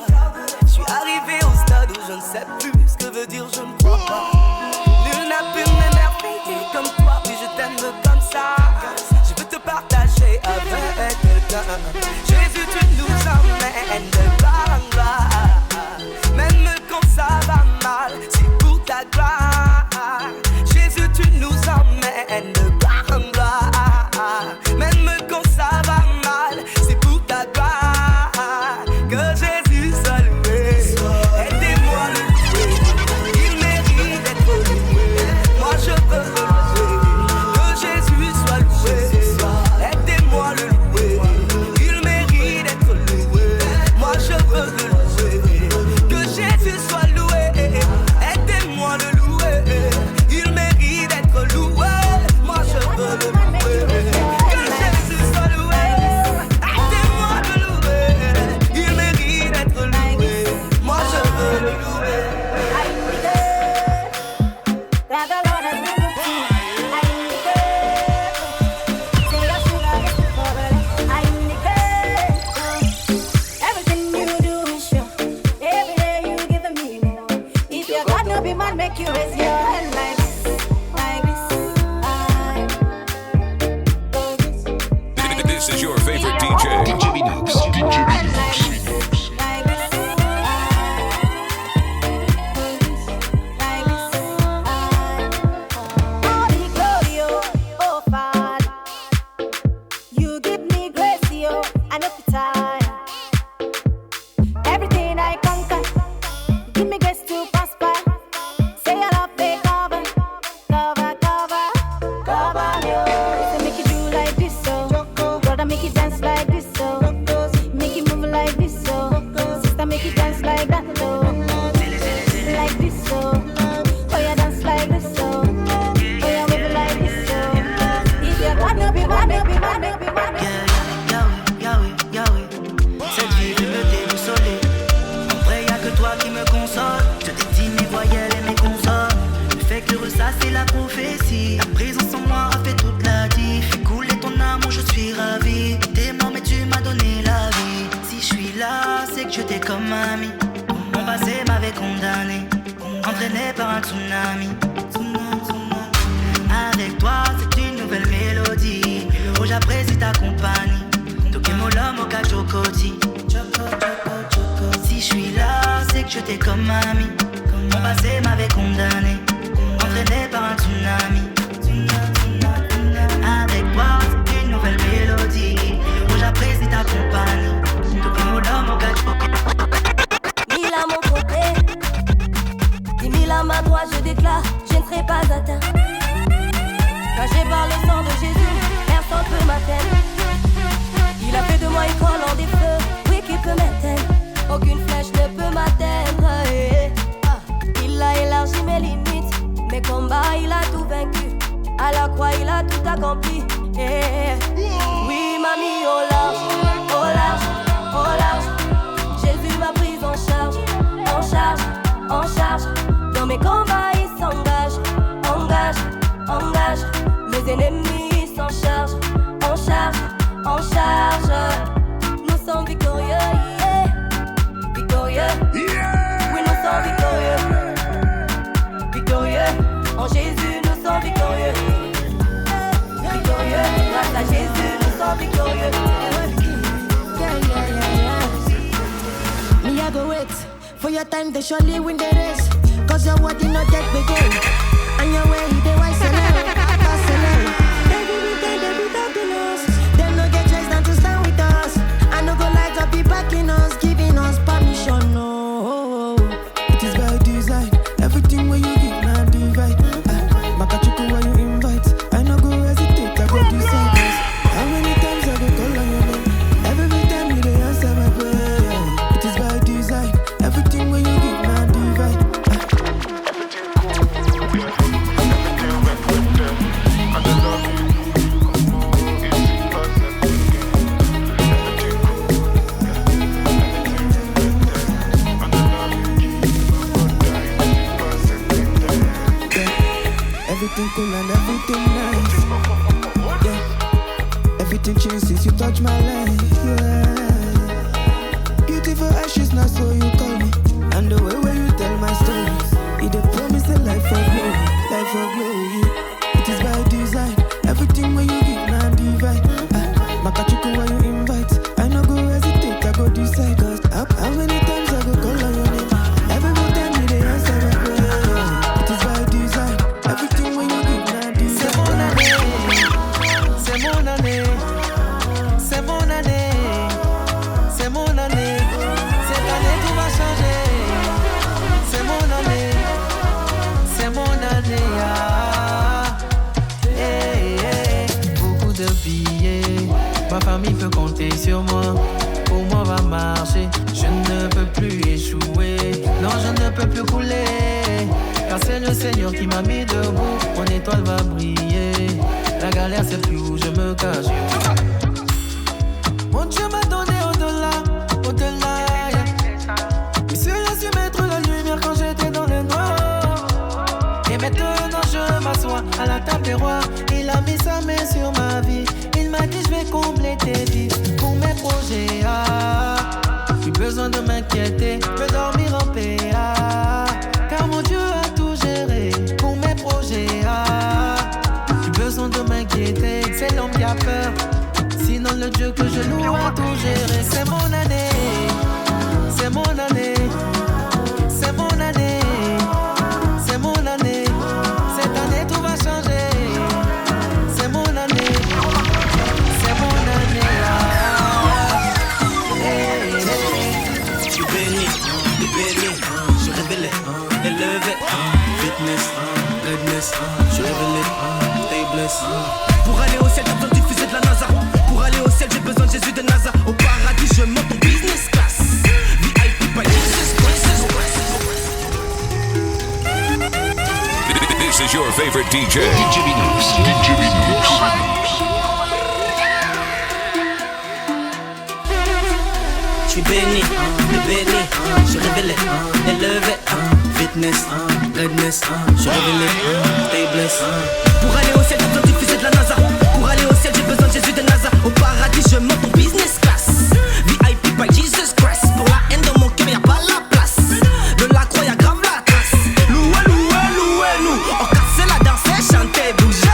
Je suis arrivé au stade où je ne sais plus ce que veut dire je ne crois pas. Nul n'a pu m'émerveiller comme toi, puis je t'aime comme ça. Je veux te partager avec quelqu'un. Jésus, tu nous emmènes de gloire en gloire. Même quand ça va mal, c'est pour ta gloire. Jésus, tu nous emmènes de gloire en gloire. Même quand ça va mal, c'est pour ta gloire. Que Jésus soit loué. Aidez-moi le louer. Il mérite d'être loué. Moi je veux le louer. Que Jésus soit loué. Aidez-moi le louer. Il mérite d'être loué. Moi je veux le louer. Que Jésus soit loué. Aidez-moi le louer. Il mérite d'être loué. Moi je veux le louer. Que Jésus soit loué. Aidez-moi le louer. Il mérite d'être loué. Moi je veux le louer. That the Lord has been good to me. I indicate. Say I should have been covered. I indicate. Everything you do is sure. Every day you give me more. If your God no be man, make you raise your hand like this, like this. This is your favorite DJ. DJ Binox. DJ Binox. Holy glory, oh Father, you give me grace, I know you're tired. Everything I conquer, give me grace to prosper. Say I love me, cover, cover, cover, cover me. Say make you do like this, so brother make you dance like this, so make you move like this, so sister make you dance like that, so like this, so oh yeah dance like this, so oh yeah move like this, so if you wanna be man, be man, be man. Yahweh, Yahweh, cette vie veut me déboussoler. En vrai y'a que toi qui me console. Je dédie mes voyelles et mes consonnes. Le fait que ressasser la prophétie. Ta présence en moi a fait toute la diff. Fais couler ton amour, je suis ravi. T'es mort mais tu m'as donné la vie. Si je suis là, c'est que je t'ai comme ami. Mon passé m'avait condamné, entraîné par un tsunami. Avec toi, c'est une nouvelle mélodie. Oh, j'apprécie ta compagnie. Tokemo l'homme au Kachokoti. Si je suis là, c'est que je t'ai comme ami. Mon passé m'avait condamné, entraîné par un tsunami. Avec toi, c'est une nouvelle mélodie. Oh, j'apprécie ta compagnie. Tokemo l'homme au Kachokoti. 1000 à mon côté, 10 000 à ma droite, je déclare, je ne serai pas atteint. Caché par le sang de Jésus, personne peut m'atteindre. Il a fait de moi une colonne des feux, oui qui peut m'éteindre. Aucune flèche ne peut m'atteindre. Il a élargi mes limites, mes combats il a tout vaincu. À la croix il a tout accompli. Oui m'a mis au large, au large, au large. Jésus m'a pris en charge, en charge, en charge. Dans mes combats il s'engage, engage, engage. Mes ennemis s'en chargent, en charge, en charge. Nous sommes victorieux, yeah. Victorieux, yeah. Oui nous sommes victorieux, victorieux. En Jésus nous sommes victorieux, victorieux. Grâce à Jésus nous sommes victorieux. Me I go wait for your time to surely win the race. Cause your word did not yet begin. And your way they wise and they be talking us. Them no get chance than to stand with us. I no go like to be backing us, giving us permission. No, it is by design. Everything where you give now divide. Makachuku where you invite. I no go hesitate, I go decide. How many times I go call on your name? Every time you dey everything cool and everything nice. Yeah, everything changed since you touched my life. Yeah, beautiful ashes, now so you call me. And the way where you tell my stories, it a promise a life of glory, life of glory. It is by design, everything where you give man divine. Makachuku where you invite, I no go hesitate, I go decide. Cause how many times I go call on your name? Every time you dey answer my prayer. It is by design, everything where you give man divine. C'est mon année, c'est mon année, c'est mon année, c'est mon année. Cette année tout va changer. C'est mon année, c'est mon année. Hey, hey. Beaucoup de billets, ma famille peut compter sur moi. Pour moi va marcher, je ne peux plus échouer. Non, je ne peux plus couler, car c'est le Seigneur qui m'a mis debout. Mon étoile va briller, la galère c'est plus où je me cache. Mon Dieu m'a donné au-delà, au-delà. Il se laisse mettre la lumière quand j'étais dans le noir. Et maintenant je m'assois à la table des rois. Il a mis sa main sur ma vie. Il m'a dit je vais combler tes vies pour mes projets. Plus besoin de m'inquiéter, peux dormir en paix. Car mon Dieu a tout géré pour mes projets. Plus besoin de m'inquiéter, c'est l'homme qui a peur. Sinon le Dieu que je loue a tout géré. C'est mon année, c'est mon année, c'est mon année, c'est mon année. Cette année tout va changer. C'est mon année, c'est mon année. Hey, hey. Je suis béni, je suis révélé, élevé. Fitness, goodness, je suis révélé, stay blessed. Pour aller au ciel, j'ai besoin du fusée de la NASA. Pour aller au ciel, j'ai besoin de Jésus de NASA. Au paradis, je monte en business class. VIP by Jesus Christ. This is your favorite DJ. DJ Linux. DJ Linux. Je suis béni, je suis révélé, élevé. Fitness, goodness, je suis révélé, stay blessed. Pour aller au ciel, j'ai besoin du fusée de la NASA. Pour aller au ciel, j'ai besoin de Jésus de NASA. Au paradis, je monte en business class. VIP by Jesus Christ. Pour la haine dans mon cœur, y'a pas la place. De la croix, y'a grave la trace. Louez, louez, louez-nous. On casse la danse, chantez, bougez.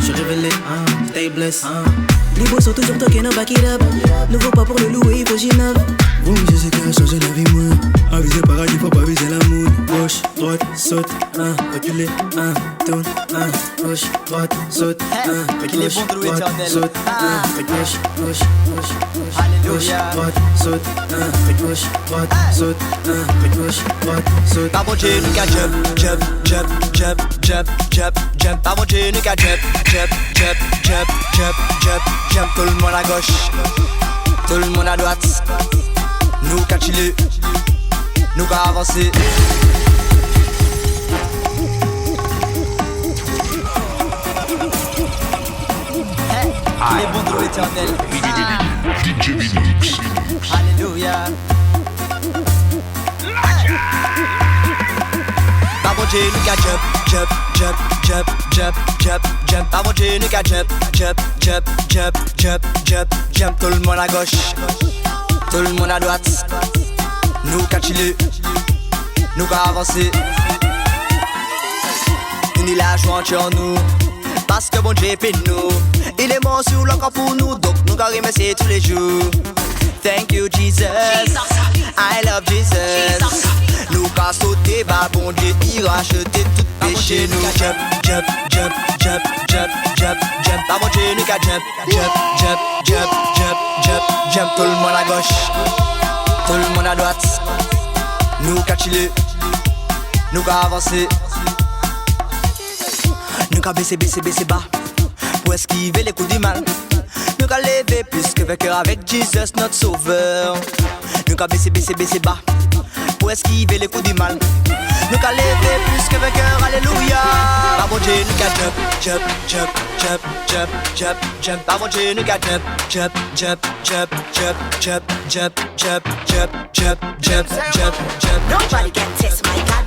Je suis révélé, stay blessed. Les beaux sont toujours talking, back it up. Ne vaut pas pour le louer, il faut j'inove. Bon, je sais qu'elle a changé la vie, moi. À viser paradis, faut pas viser la moune. Gauche, droite, saute, reculer, tourne, gauche, droite, saute, gauche, droite, saute, gauche, gauche, gauche, gauche, droite, saute, gauche, droite, saute, gauche, droite, saute. Par mon Dieu, nous qu'à jump, jump, jump, jump, jump, jump, jump. Par mon Dieu, nous qu'à jump, jump, jump, jump, jump, jump, jump. Tout le monde à gauche, tout le monde à droite. Nous qu'à chiller, nous qu'à avancer. Les bons de l'éternel. DJ Linux. Alléluia. Par mon Dieu, nous qu'à jump, jump, jump, jump, jump, jump, jump. Par mon Dieu, nous qu'à jump, jump, jump, jump, jump, jump, jump. Tout le monde à gauche, tout le monde à droite. Nous qu'à chiller, nous qu'à avancer. Unis la joie en nous, parce que bon Dieu fait nous. Il est mort sur le corps pour nous, donc nous qu'à remercier tous les jours. Thank you Jesus, I love Jesus. Nous qu'à sauter, bah bon Dieu, il racheter tout péché. Nous jump, jump, jump, jump, jump, jump, jump. Bah bon Dieu, nous qu'à jump, jump, jump, jump, jump, jump, jump. Tout le monde à gauche, tout le monde à droite. Nous qu'à chiller, nous qu'à avancer. Nous qu'à baisser, baisser, baisser bas pour esquiver les coups du mal. Nous qu'à lever plus que vainqueur avec Jesus notre sauveur. Nous qu'à baisser, baisser, baisser bas pour esquiver les coups du mal. Nous qu'à lever plus que vainqueur, alléluia. Par mon Dieu, nous qu'à jump. Par mon Dieu, nous qu'à jump. Nobody can test my God.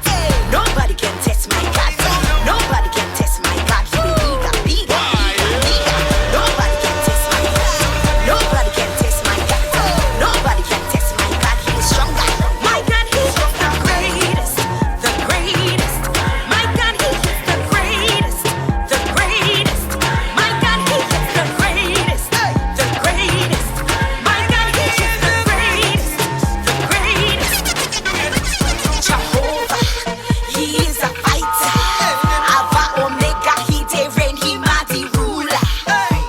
Nobody can test my God. Nobody can test my God. He bigger. Nobody can test my God. Nobody can test my God. Nobody can test my God. He is stronger. My God, He is the greatest. My God, He is the greatest. My God, He is the greatest. My God, He is the greatest. Jehovah, He is a fighter. Alpha, Omega, He dey reign, He mighty ruler.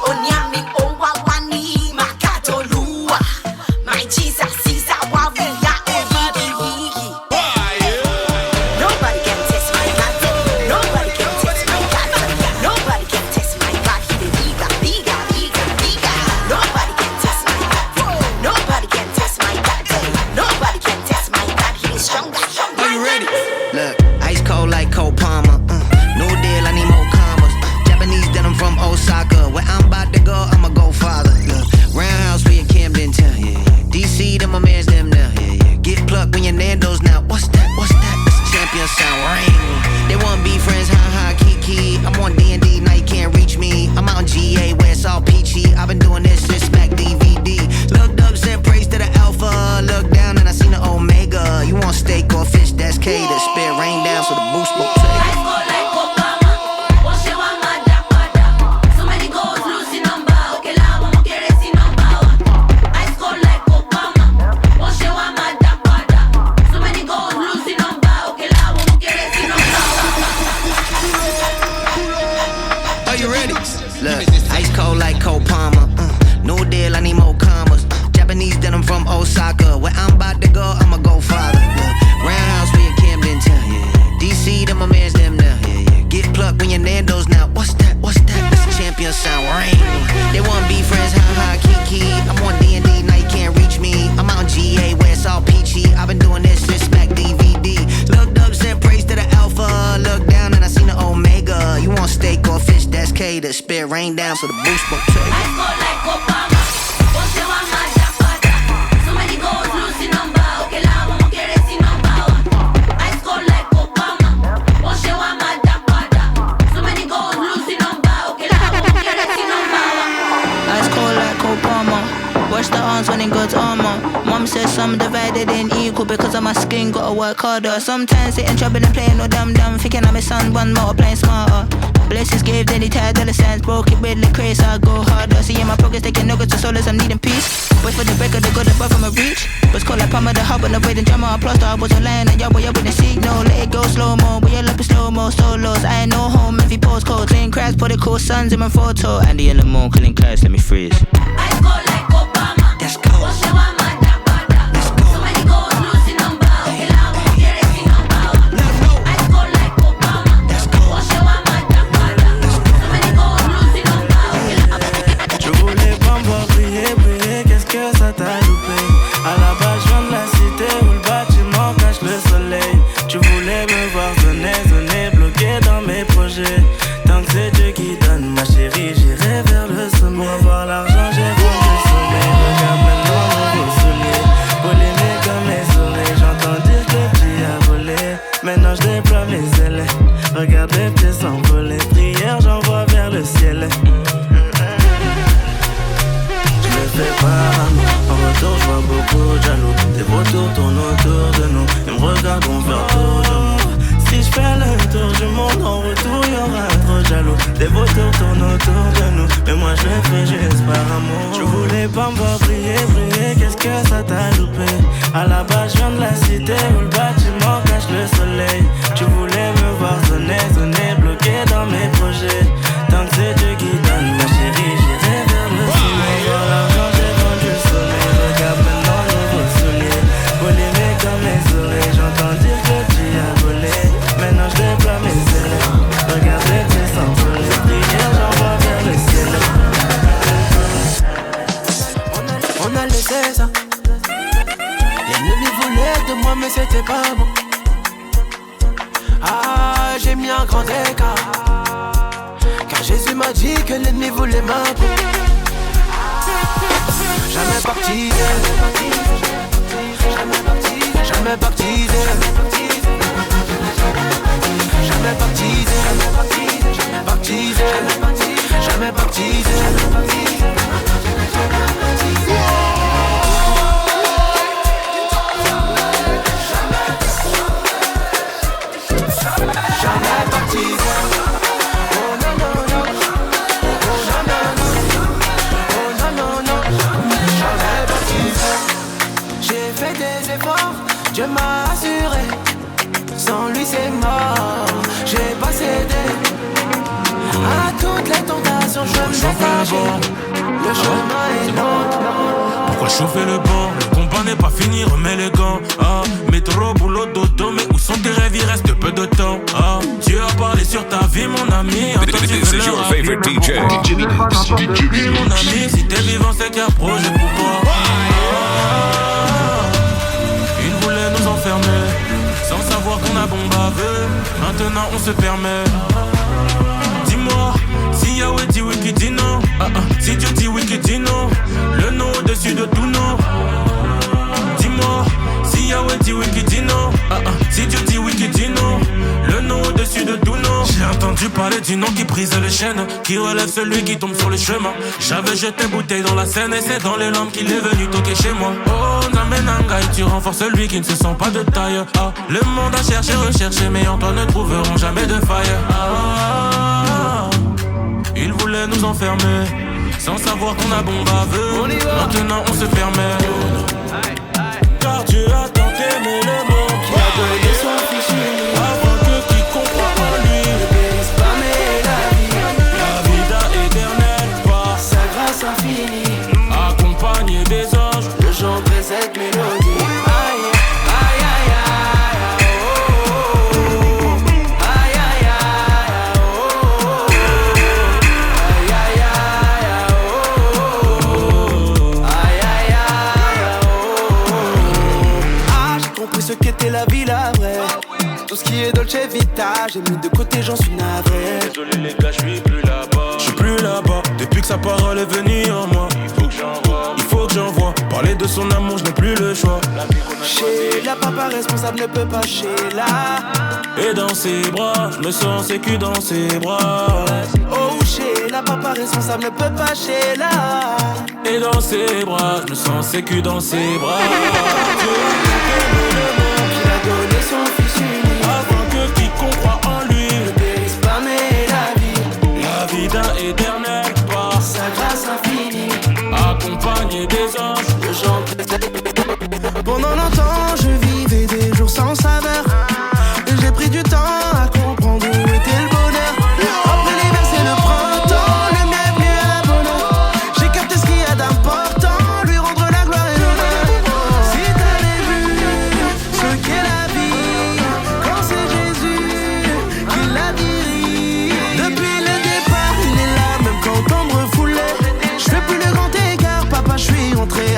Onyami, Owawani, Makatolua. My Jesus is our warrior, Wigi. Nobody can test my God. Nobody can test my God. Nobody can test my God. He dey bigger. Nobody can test my God. Nobody can test my God. Nobody can test my God. He is stronger. Are you ready? Look, ice cold like Cold Palmer. New deal, I need more commas. Japanese denim from Osaka. Where I'm about to go, I'ma go farther. Look, roundhouse for your Camden Town. Yeah. DC, them my mans, them now. Yeah. Get plucked when your Nando's now. What's that? That's champion sound. Ring. They wanna be friends, ha, kiki. I'm on D&D, now you can't reach me. I'm out in GA where it's all peachy. I've been doing this since Smack DVD. Looked up, said praise to the Alpha. Looked down and I seen the Omega. You want steak or fish, that's catered. Spit rain down so the boost will take. Are you ready? Look, ice cold like Cold Palmer. New deal, I need more commas. Japanese denim from Osaka. Where I'm about to go, I'ma go farther. Look, roundhouse for your Camden Town. Yeah. DC, them my mans, them now. Yeah. Get plucked when your Nando's now. What's that? That's champion sound. Ring. They wanna be friends, ha, kiki. I'm on D&D, now you can't reach me. I'm out in GA where it's all peachy. I've been doing this since Smack DVD. Looked up, said praise to the Alpha. Looked down and I seen the Omega. You want steak or fish, that's catered. Spit rain down so the boost will take. Ice cold like Obama. Watch the arms when it goes armor. Mom says some divided and equal because of my skin, gotta work harder. Sometimes they in trouble and playing no dumb, thinking I'm a son, one more playing smarter. Blessings gave, then he tired dollar signs, broke it with the craze, I go harder. Seeing my progress, taking nuggets to souls, I'm needing peace. Wait for the break of the good above from a reach. Was cold like Palmer, the hub, and avoiding drama, I plaster. I wasn't lying, and y'all boy, I wouldn't seek, no, let it go slow-mo. But you're up in slow-mo, solos, I ain't no home, every postcode. Clean cracks, put the cool suns in my photo. Andy in the moon, clean kites, let me freeze. Ice cold like Obama. That's cold. Let's go. So many goals, losing number. Okay, la, vamos, quieres sin number. Ice cold like Obama. That's cold. So many goals, losing number. Okay, la, Je voulais pas me voir briller, qu'est-ce que ça t'a loupé? À la base, je viens de la cité où le bâtiment cache le soleil. Tu voulais me voir zoner, bloqué dans mes projets. Tant que c'est Dieu qui donne, ma chérie, j'irai vers le sommet. Pour avoir l'argent, j'ai vendu le sommeil. Regarde maintenant mon soulier, polémé comme mes oreilles. J'entends dire que le petit a volé. Maintenant je déploie mes ailes. Regarde les pieds s'envoler. Prière, j'envoie vers le ciel. Je le fais pas à nous. En retour, je vois beaucoup de jaloux. Des vautours tournent autour de nous. Ils me regardent, on fait tour de monde. Si je fais le tour du monde, en retour y'aura trop de jaloux. Des vautours tournent autour de nous, mais moi je le fais juste par amour. Je voulais pas me voir briller, qu'est-ce que ça t'a loupé? À la base je viens de la cité où le bâtiment cache le soleil. Tu voulais me voir zoner, bloqué dans mes projets. Tant que c'est Dieu qui donne, ma chérie, j'irai vers le sommet. Voir l'argent, j'ai vendu le sommeil. Regarde maintenant nouveau soulier, polémé comme mes oreilles. J'entends dire que tu as volé. Maintenant je déploie mes ailes. Regarde les pieds s'envoler. Prière, j'envoie vers le ciel. On a laissé ça. L'ennemi voulait de moi. moi mais c'était pas bon. Ah, j'ai mis un grand écart, car Jésus m'a dit que l'ennemi voulait ma peau. Jamais parti, jamais parti, jamais parti, jamais parti, jamais parti. Dieu m'a assuré, sans lui c'est mort. J'ai pas cédé à toutes les tentations, je me détache. Le chemin est long. Pourquoi chauffer le banc? Le combat n'est pas fini, remets les gants. Ah, métro, boulot, dodo, mais où sont tes rêves? Il reste peu de temps. Ah, Dieu a parlé sur ta vie, mon ami. This is your favorite DJ. Mon ami, si t'es vivant, c'est qu'il y a projet pour toi. Nous enfermer, sans savoir qu'on a bon baveux. Maintenant on se permet. Dis-moi, si Yahweh dit oui qui dit non. Si Dieu dit oui qui dit non. Le nom au-dessus de tout nom. Dis-moi, si Yahweh dit oui qui dit non. Si Dieu dit oui qui dit non. Le nom au-dessus de tout nom. J'ai entendu parler du nom qui brise les chaînes, qui relève celui qui tombe sur le chemin. J'avais jeté bouteille dans la Seine et c'est dans les lampes qu'il est venu toquer chez moi. Oh Namenanga, et tu renforces celui qui ne se sent pas de taille. Ah, le monde a cherché, recherché, mais en toi ne trouveront jamais de faille. Ah, ils voulaient nous enfermer, sans savoir qu'on a bon baveux. Maintenant on se permet. Car Dieu a tant aimé le monde qu'il a donné son fils unique, afin que quiconque croit en lui ne périsse pas mais la vie. La vida éternelle par sa grâce infinie, accompagné des anges, je chanterai cette mélodie. Aïe, aïe, aïe, aïe, oh, oh, oh. Aïe, aïe, aïe, oh, oh, oh. Aïe, aïe, aïe, oh, oh, oh. Aïe, aïe, aïe, oh, oh, oh. Ah, j'ai compris ce qu'était la vie, la vraie. Tout ce qui est dolce vita, j'ai mis de côté, j'en suis navré. Désolé les gars, je suis plus là-bas. Je suis plus là-bas, depuis que sa parole est venue en moi. Il faut que j'envoie, parler de son amour, je n'ai plus le choix. Chez la papa responsable ne peut pas chez la. Et dans ses bras, je me sens sécu dans ses bras. Oh, chez la papa responsable ne peut pas chez la. Et dans ses bras, je me sens sécu dans ses bras. Dieu qu'il a donné son fils unique, afin que quiconque croit en lui ne périsse pas mais la vie. La vida éternelle par sa grâce infinie, accompagné des anges, je chante. Pendant longtemps je vivais des jours sans saveur, et j'ai pris du temps à comprendre où était le bonheur. Après les versets le printemps, le mien est venu à la bonne heure. J'ai capté ce qu'il y a d'important, lui rendre la gloire et l'honneur. Si t'avais vu ce qu'est la vie, quand c'est Jésus qui la dirige. Depuis le départ il est là, même quand on me refoulait. Je fais plus le grand écart, papa je suis rentré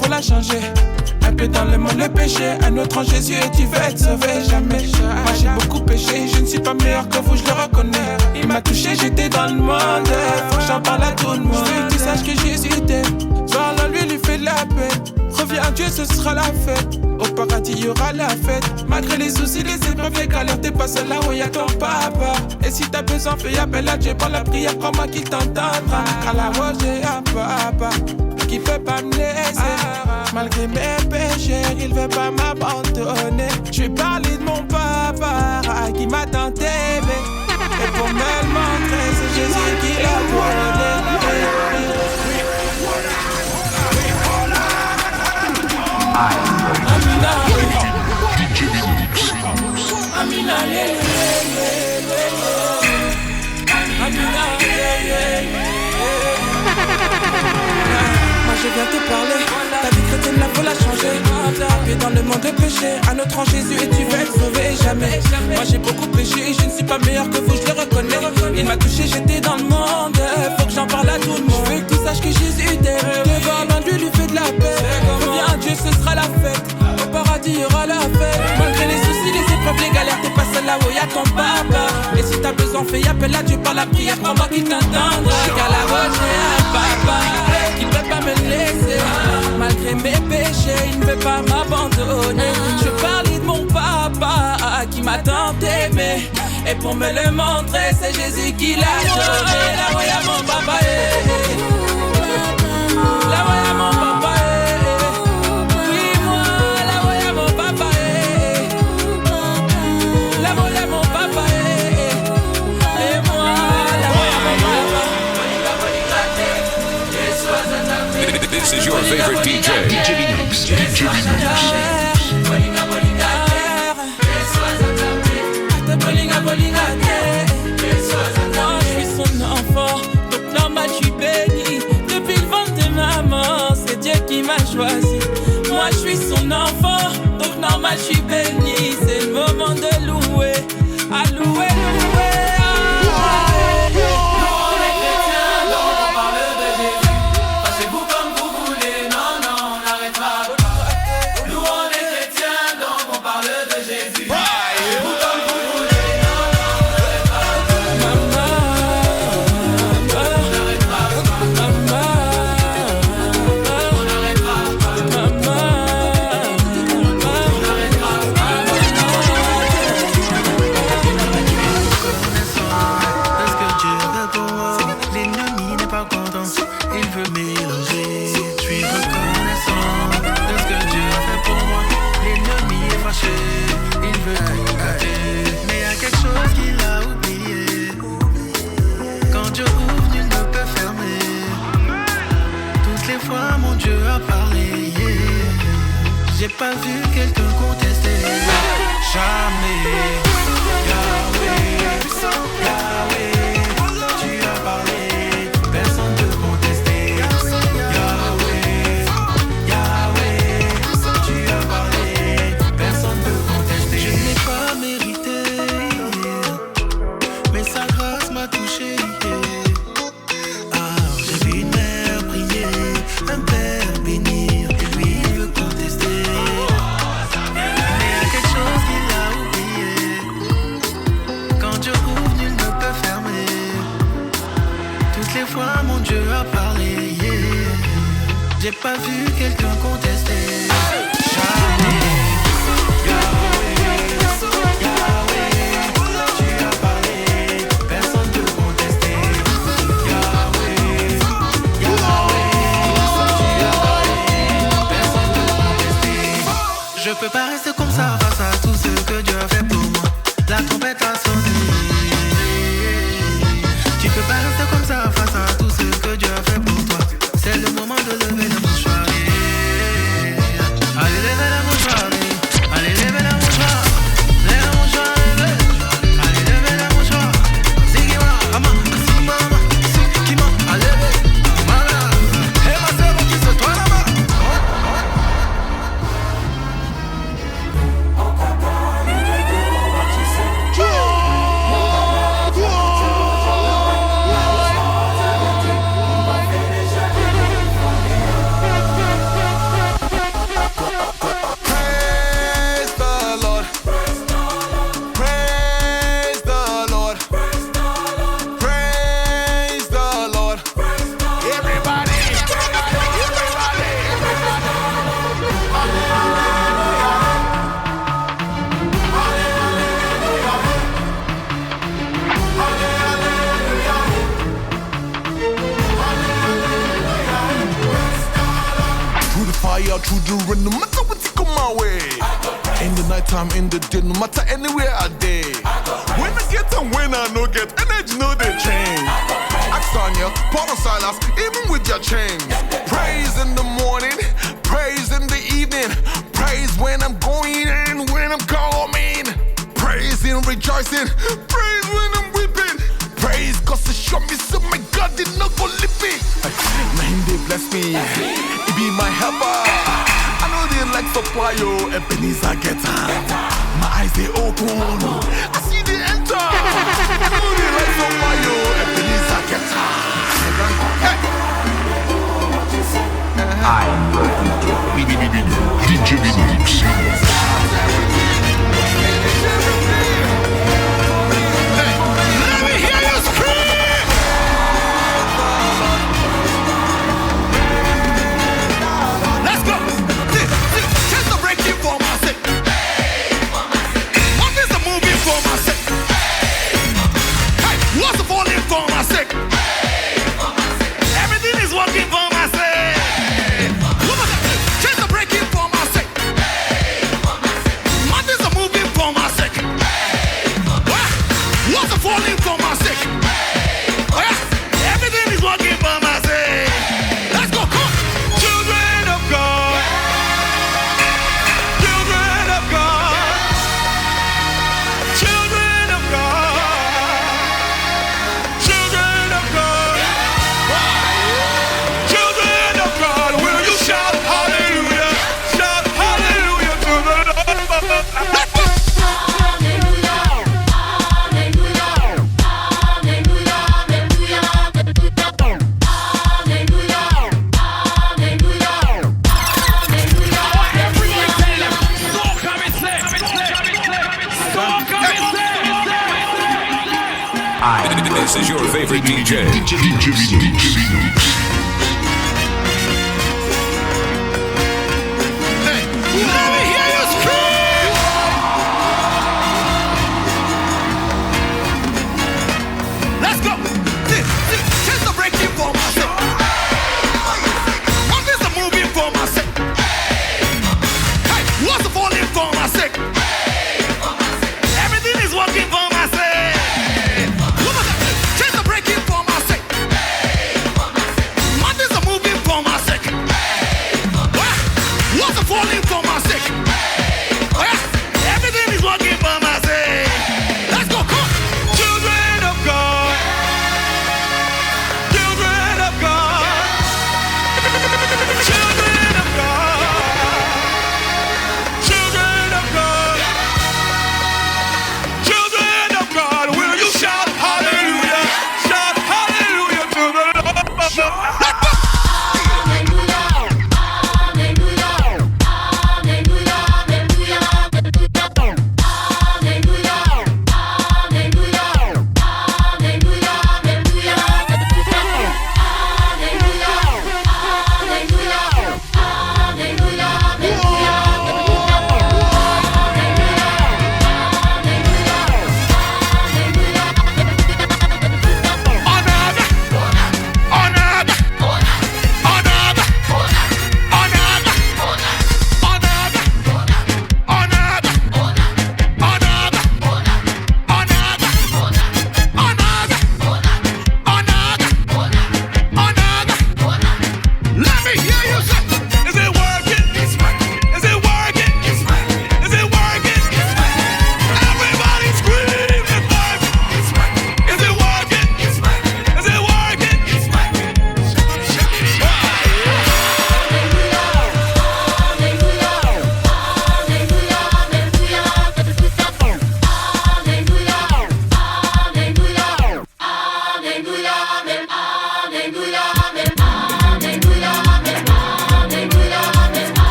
faut la changer. Un peu dans le monde le péché, un autre en Jésus et tu vas être sauvé jamais. Moi j'ai beaucoup péché, je ne suis pas meilleur que vous, je le reconnais. Il m'a touché, j'étais dans le monde, faut que j'en parle à tout le monde. Je veux que tu saches que Jésus t'aime, parle à lui, lui fait de la peine. Reviens à Dieu, ce sera la fête. Au paradis, il y aura la fête. Malgré les soucis, les épreuves, les galères, t'es pas seul là où y'a ton papa. Et si t'as besoin, fais appel à Dieu par la prière, crois-moi qu'il t'entendra. À la rose, j'ai un papa qui peut pas me laisser. Malgré mes péchés, il veut pas m'abandonner. Je vais parler de mon papa qui m'a tant aimé. Et pour me le montrer, c'est Jésus qui l'a donné. Amina, Amina, Amina, moi je viens te parler. Ta vie chrétienne, la faut la changer. Tu es dans le monde de péché, un autre en Jésus et tu vas être sauvé jamais. Moi j'ai beaucoup péché, je ne suis pas meilleur que vous, je le reconnais. Il m'a touché, j'étais dans le monde, faut que j'en parle à tout le monde. Je veux que tu saches que Jésus t'aime, devant loin de lui fait de la paix. Reviens à Dieu, ce sera la fête. Au paradis, il y aura la fête. Malgré les soucis, les épreuves, les galères, t'es pas seul là où y'a ton papa. Et si t'as besoin, fais appel à Dieu par la prière, crois-moi qu'il t'entendra. Car la roche, j'ai un papa qui peut pas me laisser. Malgré mes péchés, il ne veut pas m'abandonner. Je parlais de mon papa qui m'a tant aimé. Et pour me le montrer, c'est Jésus qui l'a donné. La voyage mon papa, la voyage mon papa, oui moi, la voyage mon papa, la voyage mon papa, et moi, la voyage mon papa. This is your favorite DJ. DJ Linux. DJ Linux. Moi je suis son enfant, donc normal je suis béni. Depuis le ventre de maman, c'est Dieu qui m'a choisi. Moi je suis son enfant, donc normal je suis béni. C'est le moment de louer, à louer, louer. J'ai pas vu quelqu'un contester. Jamais. Yahweh, Yahweh, tu as parlé, personne ne peut contester. Yahweh, Yahweh, tu as parlé, personne ne peut contester. Je n'ai pas mérité, mais sa grâce m'a touché. Alors j'ai vu une mère prier, un père bénir, et lui il veut contester. Mon Dieu a parlé, yeah. J'ai pas vu quelqu'un contester. Jamais. Yahweh, Yahweh, tu as parlé, personne ne peut contester. Yahweh, Yahweh, tu as parlé, personne ne peut contester. Je peux pas rester comme ça face à tout ce que Dieu a fait pour moi. La trompette a sonné. Tu peux pas rester comme ça face à tout ce que Dieu a fait pour toi. C'est le moment de lever le mouchoir. out through the rain, no matter what you come my way. In the night time, in the day, no matter anywhere I day. When I get and when I no get, energy no they change. Axania, Paul and Silas, even with your chains. Praise in the morning, praise in the evening, praise when I'm going in, when I'm coming. Praise in rejoicing, praise when I'm weeping. Praise cause it show me so my God did not go leave me. My him they bless me, he be my helper. I know they like supply yo, Ebenezer get my eyes they open, I see they enter. I know they like supply yo, Ebenezer get I am your DJ Linux. This is your favorite DJ. DJ Linux.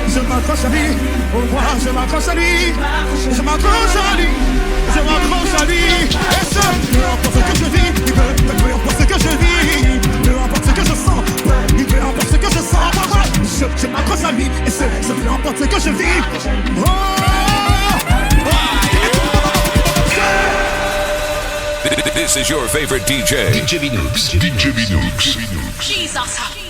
je m'accroche à lui. Au revoir, je m'accroche à lui. Je m'accroche à lui. Je m'accroche à lui. Et ce, peu importe ce que je vis, peu importe ce que je vis, peu importe ce que je sens, peu importe ce que je sens. Je m'accroche à lui. Et ce, peu importe ce que je vis. This is your favorite DJ. DJ Binooks. DJ Binooks. Jesus.